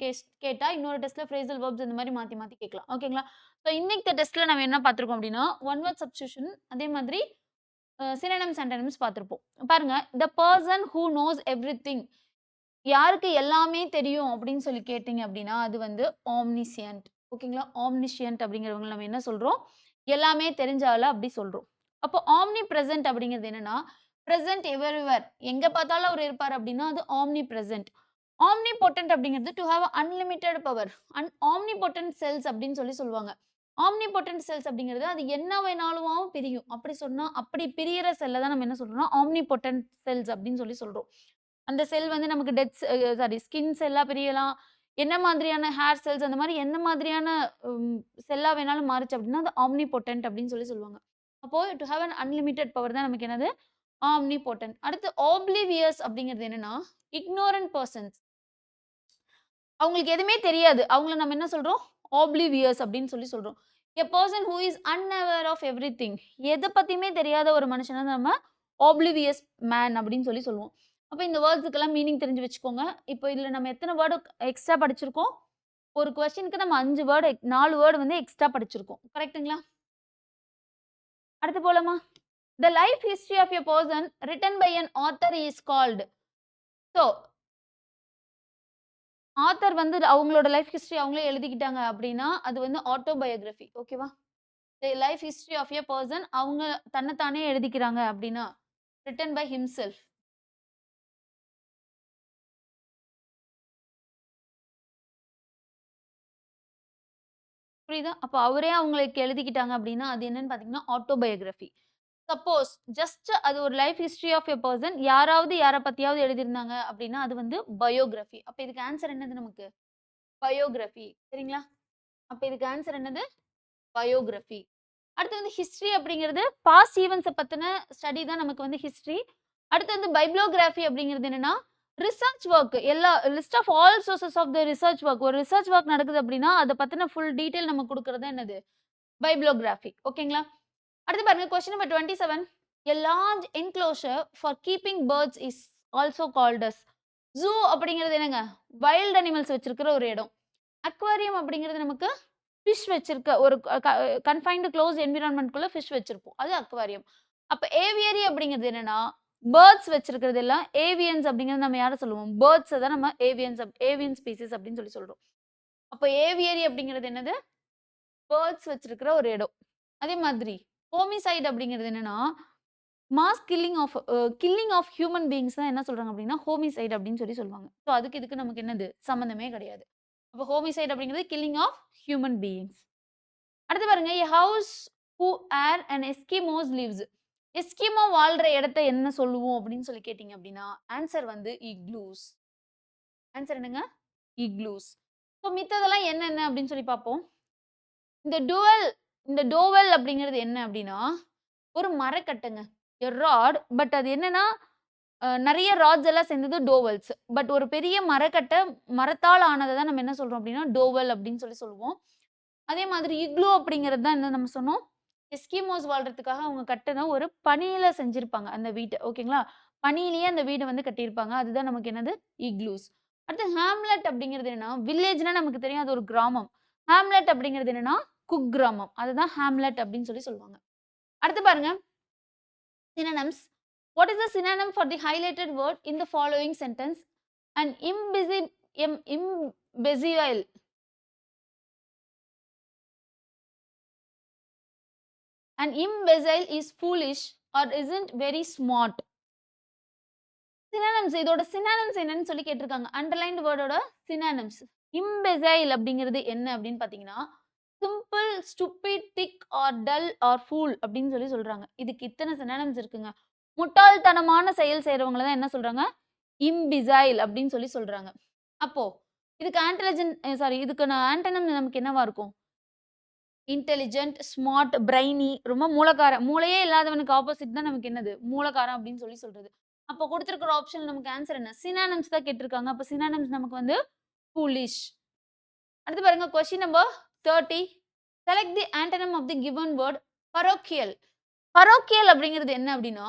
கேட்டா இன்னொரு டெஸ்ட்ல phrasal verbs இந்த மாதிரி மாத்தி மாத்தி கேட்கலாம். ஓகேங்களா? ஸோ இன்னைக்கு டெஸ்ட்ல நம்ம என்ன பார்த்திருக்கோம் அப்படின்னா ஒன் வேர்ட் சப்ஸ்டியூஷன் அதே மாதிரி synonyms, antonyms பார்த்திருப்போம். பாருங்க, the person who knows everything. யாருக்கு எல்லாமே தெரியும் அப்படின்னு சொல்லி கேட்டீங்க அப்படின்னா அது வந்து omniscient. ஓகேங்களா? omniscient அப்படிங்கிறவங்க நம்ம என்ன சொல்றோம்? எல்லாமே தெரிஞ்சால அப்படி சொல்றோம். அப்போ ஆம்னி பிரசன்ட் அப்படிங்கிறது என்னன்னா பிரசன்ட் எவரிவேர், எங்க பார்த்தாலும் அவர் இருப்பார் அப்படின்னா அது ஆம்னி பிரசன்ட். ஆம்னி பொட்டன்ட் அப்படிங்கிறது to have unlimited power. Omnipotent செல்ஸ் அப்படின்னு சொல்லி சொல்லுவாங்க. ஆம்னி பொட்டன்ட் செல்ஸ் அப்படிங்கிறது அது என்ன வேணாலும் பிரியும். அப்படி சொன்னா அப்படி பிரியற செல்லை தான் நம்ம என்ன சொல்றோம்னா ஆம்னி பொட்டன்ட் செல்ஸ் அப்படின்னு சொல்லி சொல்றோம். அந்த செல் வந்து நமக்கு ஸ்கின் செல்லா பிரியலாம். என்ன மாதிரியான ஹேர் செல்ஸ் அந்த மாதிரி எந்த மாதிரியான செல்லா வேணாலும் மாறுச்சு அப்படின்னா அது ஆம்னி பொட்டன்ட் அப்படின்னு சொல்லி சொல்லுவாங்க. அப்போ to have an unlimited power தான் நமக்கு என்னது? Omni potent. அடுத்து ஆப்லிவியஸ் அப்படிங்கிறது என்னன்னா இக்னோரண்ட் பர்சன்ஸ். அவங்களுக்கு எதுவுமே தெரியாது. அவங்கள நம்ம என்ன சொல்றோம்? ஆப்லிவியஸ் அப்படின்னு சொல்லி சொல்றோம். A person who is unaware of everything. எதை பத்தியுமே தெரியாத ஒரு மனுஷனை நம்ம ஆப்லிவியஸ் மேன் அப்படின்னு சொல்லி சொல்லுவோம். அப்ப இந்த வேர்ட்ஸ்க்கெல்லாம் மீனிங் தெரிஞ்சு வச்சுக்கோங்க. இப்போ இதுல நம்ம எத்தனை வேர்டு எக்ஸ்ட்ரா படிச்சிருக்கோம்? ஒரு கொஸ்டினுக்கு நம்ம 5 வேர்டு 4 வேர்டு வந்து எக்ஸ்ட்ரா படிச்சிருக்கோம். கரெக்ட்டுங்களா? அடுத்து போலாமா? The life history of a person written by an author is called. So author வந்து அவங்களோட லைஃப் ஹிஸ்டரி அவங்களே எழுதிக்கிட்டாங்க அப்படின்னா, அது வந்து ஆட்டோபயோகிராஃபி. ஓகேவா? The life history of a person அவங்க தன்னைத்தானே எழுதிக்கிறாங்க அப்படின்னா, ரிட்டன் பை ஹிம்செல்ஃப். புரியுதா? அப்ப அவரே அவங்களுக்கு எழுதிக்கிட்டாங்க அப்படின்னா, அது என்னன்னு பார்த்தீங்கன்னா, ஆட்டோபயோகிராஃபி. சப்போஸ் ஜஸ்ட் அது ஒரு life history of a person யாராவது யார பத்தியாவது எழுதியிருந்தாங்க அப்படின்னா, அது வந்து பயோகிராஃபி. அப்ப இதுக்கு ஆன்ஸர் என்னது நமக்கு? பயோகிராஃபி. சரிங்களா? அப்ப இதுக்கு ஆன்ஸர் என்னது? பயோகிராஃபி. அடுத்து வந்து ஹிஸ்டரி அப்படிங்கிறது பாஸ்ட் ஈவென்ட்ஸ பத்தின ஸ்டடி தான் நமக்கு வந்து ஹிஸ்டரி. அடுத்து வந்து பைபிளியோகிராஃபி அப்படிங்கிறது என்னன்னா, ரிசர்ச் வொர்க் எல்லா list of all sources of the research work. ஒரு ரிசர்ச் வொர்க் நடக்குது அப்படின்னா, அத பத்தின ஃபுல் டீட்டெயில் நமக்கு குடுக்குறது தான் என்னது? பைபிளியோகிராஃபி. ஓகேங்களா? அடுத்து பாருங்க question number 27. A large enclosure for keeping birds is also called as. Zoo அப்படிங்கிறது என்னங்க? வைல்ட் அனிமல்ஸ் வச்சிருக்கிற ஒரு இடம். அக்வாரியம் அப்படிங்கிறது நமக்கு ஃபிஷ் வச்சிருக்க ஒரு கன்ஃபைன்டு க்ளோஸ் என்விரான்மென்ட்குள்ள ஃபிஷ் வச்சிருப்போம். அது அக்வாரியம். அப்ப ஏவியரி அப்படிங்கிறது என்னன்னா, பேர்ட்ஸ் வச்சிருக்கிறது எல்லாம் ஏவியன்ஸ் அப்படிங்கிறது நம்ம யார சொல்லுவோம்? பேர்ட்ஸ தான் நம்ம ஏவியன் ஸ்பீசிஸ் அப்படின்னு சொல்றோம். அப்ப ஏவியரி அப்படிங்கிறது என்னது? பேர்ட்ஸ் வச்சிருக்கிற ஒரு இடம். அதே மாதிரி ஹோமிசைட் அப்படிங்கிறது என்னன்னா, mass killing of human beings தான் என்ன சொல்றாங்க அப்படின்னா, ஹோமிசைட் அப்படின்னு சொல்லுவாங்க. ஸோ அதுக்கு இதுக்கு நமக்கு என்னது? சம்மந்தமே கிடையாது. அப்ப ஹோமிசைட் அப்படிங்கிறது கில்லிங் ஆஃப் ஹியூமன் பீயிங்ஸ். அடுத்து பாருங்க, எ house who air and Eskimos lives. Eskimo வாழ்ற இடத்த என்ன சொல்லுவோம் அப்படின்னு சொல்லி கேட்டீங்க அப்படின்னா, ஆன்சர் வந்து இக்லூஸ். ஆன்சர் என்னங்க? இக்லூஸ். ஸோ மித்ததெல்லாம் என்னென்ன அப்படின்னு சொல்லி பார்ப்போம். இந்த டுவெல் இந்த டோவெல் அப்படிங்கிறது என்ன அப்படின்னா, ஒரு மரக்கட்டைங்க. எ ராட் பட் அது என்னன்னா, நெறைய ராட்ஸ் எல்லாம் சேர்ந்தது டோவெல்ஸ். பட் ஒரு பெரிய மரக்கட்டை, மரத்தால் ஆனத தான் நம்ம என்ன சொல்றோம் அப்படின்னா, டோவெல் அப்படின்னு சொல்லுவோம். அதே மாதிரி இக்லூ அப்படிங்கிறது தான் என்ன நம்ம சொன்னோம்? எஸ்கிமோஸ் வாழ்றதுக்காக அவங்க கட்டுன ஒரு பனியில செஞ்சிருப்பாங்க அந்த வீட்ட. ஓகேங்களா? பனியிலேயே அந்த வீட வந்து கட்டியிருப்பாங்க. அதுதான் நமக்கு என்னது? இக்லூஸ். அடுத்து ஹாம்லெட் அப்படிங்கிறது என்னன்னா, வில்லேஜ்னா நமக்கு தெரியும் அது ஒரு கிராமம். ஹாம்லெட் அப்படிங்கிறது என்னன்னா, குக்கிராமம். அதுதான் ஹாம்லெட் அப்படின்னு சொல்லுவாங்க. அடுத்து பாருங்க, synonyms. What is the synonym for the highlighted word in the following sentence? An imbecile An imbecile is foolish or isn't very smart. Synonyms இதோட synonyms என்னன்னு சொல்லி கேட்டிருக்காங்க. Underlined wordோட synonyms. Imbecile அப்படிங்கிறது என்ன அப்படின்னு பார்த்தீங்கன்னா, simple, stupid, thick or dull or fool அப்படின்னு சொல்றாங்க. இதுக்கு இத்தனை synonyms இருக்குங்க. முட்டாள்தனமான செயல் செய்றவங்கள தான் என்ன சொல்றாங்க? Imbecile அப்படின்னு சொல்றாங்க. அப்போ இதுக்கு இதுக்கான ஆன்டோனிம் நமக்கு என்னவா இருக்கும்? இன்டெலிஜென்ட், ஸ்மார்ட், பிரெய்னி ரொம்ப மூளையே இல்லாதவனுக்கு ஆப்போசிட் தான் நமக்கு என்னது? மூலகாரன் அப்படின்னு சொல்றது. அப்போ குடுத்திருக்கிற ஆப்ஷன் நமக்கு ஆன்சர் என்ன? சினானிம்ஸ் தான் கேட்டிருக்காங்க. அப்ப சினானிம்ஸ் நமக்கு வந்து ஃபூலிஷ். அடுத்து பாருங்க question number 30. Select the antonym of the given word parochial. Parochial அப்படிங்கிறது என்ன அப்படின்னா,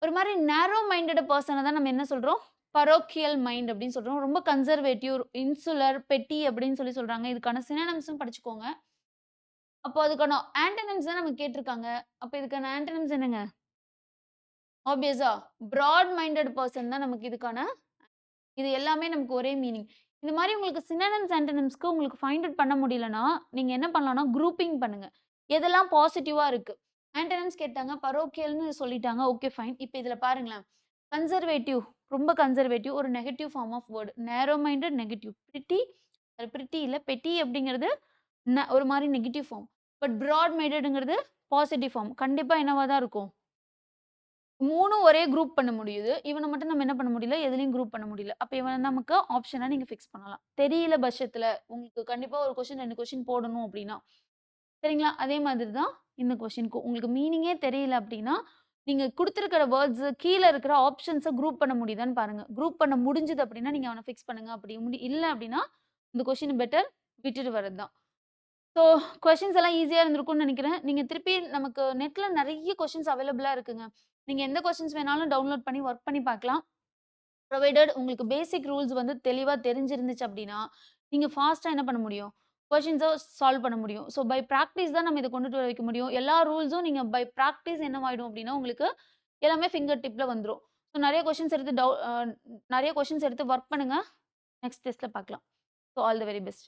ஒரு மாரி நேரோ மைண்டட் பெர்சன தான் நம்ம என்ன சொல்றோம்? பரோக்கியல் மைண்ட் அப்படின்னு சொல்றோம். ரொம்ப கன்சர்வேட்டிவ், இன்சுலர், பெட்டி அப்படின்னு சொல்றாங்க. இதுக்கான சினானிம்ஸும் படிச்சுக்கோங்க. அப்போ அதுக்கான ஆன்டோனிம்ஸ் தான் நமக்கு கேட்டிருக்காங்க. அப்ப இதுக்கான ஆன்டோனிம்ஸ் என்னங்க? ஆப்வியஸா பிராட் மைண்டட் பெர்சன் தான் நமக்கு இதுக்கான இது எல்லாமே நமக்கு ஒரே மீனிங். இந்த மாரி உங்களுக்கு சினோனிம்ஸ், ஆன்டோனிம்ஸ்க்கு உங்களுக்கு ஃபைண்ட் அவுட் பண்ண முடியலன்னா, நீங்க என்ன பண்ணலாம்னா குரூப்பிங் பண்ணுங்க. எதெல்லாம் பாசிட்டிவா இருக்கு. ஆன்டோனிம்ஸ் கேட்டாங்க, பரோக்கியல்னு சொல்லிட்டாங்க. Okay fine. இப்ப இதுல பாருங்களேன். கன்சர்வேட்டிவ் ரொம்ப கன்சர்வேட்டிவ் ஒரு negative form of word. Narrow minded negative. Pretty இல்ல பெட்டி அப்படிங்கிறது ஒரு மாரி நெகட்டிவ் ஃபார்ம். பட் பிராட் மைண்டட்ங்கிறது பாசிட்டிவ் ஃபார்ம். கண்டிப்பா என்னவா தான் இருக்கும்? 3ம் ஒரே குரூப் பண்ண முடியுது. இவன மட்டும் நம்ம என்ன பண்ண முடியல, எதுலயும் குரூப் பண்ண முடியல. அப்ப இவன நமக்கு ஆப்ஷனா நீங்க ஃபிக்ஸ் பண்ணலாம். தெரியல பட்சத்துல, உங்களுக்கு கண்டிப்பா ஒரு கொஸ்டின் 2 கொஸ்டின் போடணும் அப்டின்னா. சரிங்களா? அதே மாதிரி தான் இந்த கொஸ்டின்க்கும். உங்களுக்கு மீனிங்கே தெரியல அப்டின்னா, நீங்க குடுத்திருக்கிற வேர்ட்ஸ் கீழ இருக்கிற ஆப்ஷன்ஸ குரூப் பண்ண முடியுதான்னு பாருங்க. குரூப் பண்ண முடிஞ்சது அப்டின்னா, நீங்க அவன ஃபிக்ஸ் பண்ணுங்க. அப்படி இல்ல அப்டின்னா, இந்த கொஸ்டின் பெட்டர் விட்டுட்டு வரது தான். ஸோ கொஸ்டின்ஸ் எல்லாம் ஈஸியா இருந்திருக்கும்னு நெனைக்கிறேன். நீங்க திருப்பி நமக்கு நெட்ல நெறைய கொஸ்டின்ஸ் அவைலபிளா இருக்குங்க. நீங்க எந்த கொஸ்டின்ஸ் வேணாலும் டவுன்லோட் பண்ணி ஒர்க் பண்ணி பார்க்கலாம். ப்ரொவைடட் உங்களுக்கு பேசிக் ரூல்ஸ் வந்து தெளிவா தெரிஞ்சிருந்துச்சு அப்டின்னா, நீங்க ஃபாஸ்ட்டா என்ன பண்ண முடியும்? கொஸ்டின்ஸ சால்வ் பண்ண முடியும். ஸோ பை பிராக்டிஸ் தான் நம்ம இத கொண்டுட்டு வர வைக்க முடியும். எல்லா ரூல்ஸும் நீங்க பை பிராக்டிஸ் என்னவாயிடும் அப்டின்னா, உங்களுக்கு எல்லாமே ஃபிங்கர் டிப்ல வந்துரும். ஸோ நிறைய கொஷின்ஸ் எடுத்து ஒர்க் பண்ணுங்க. நெக்ஸ்ட் டெஸ்ட்ல பார்க்கலாம். So all the very best.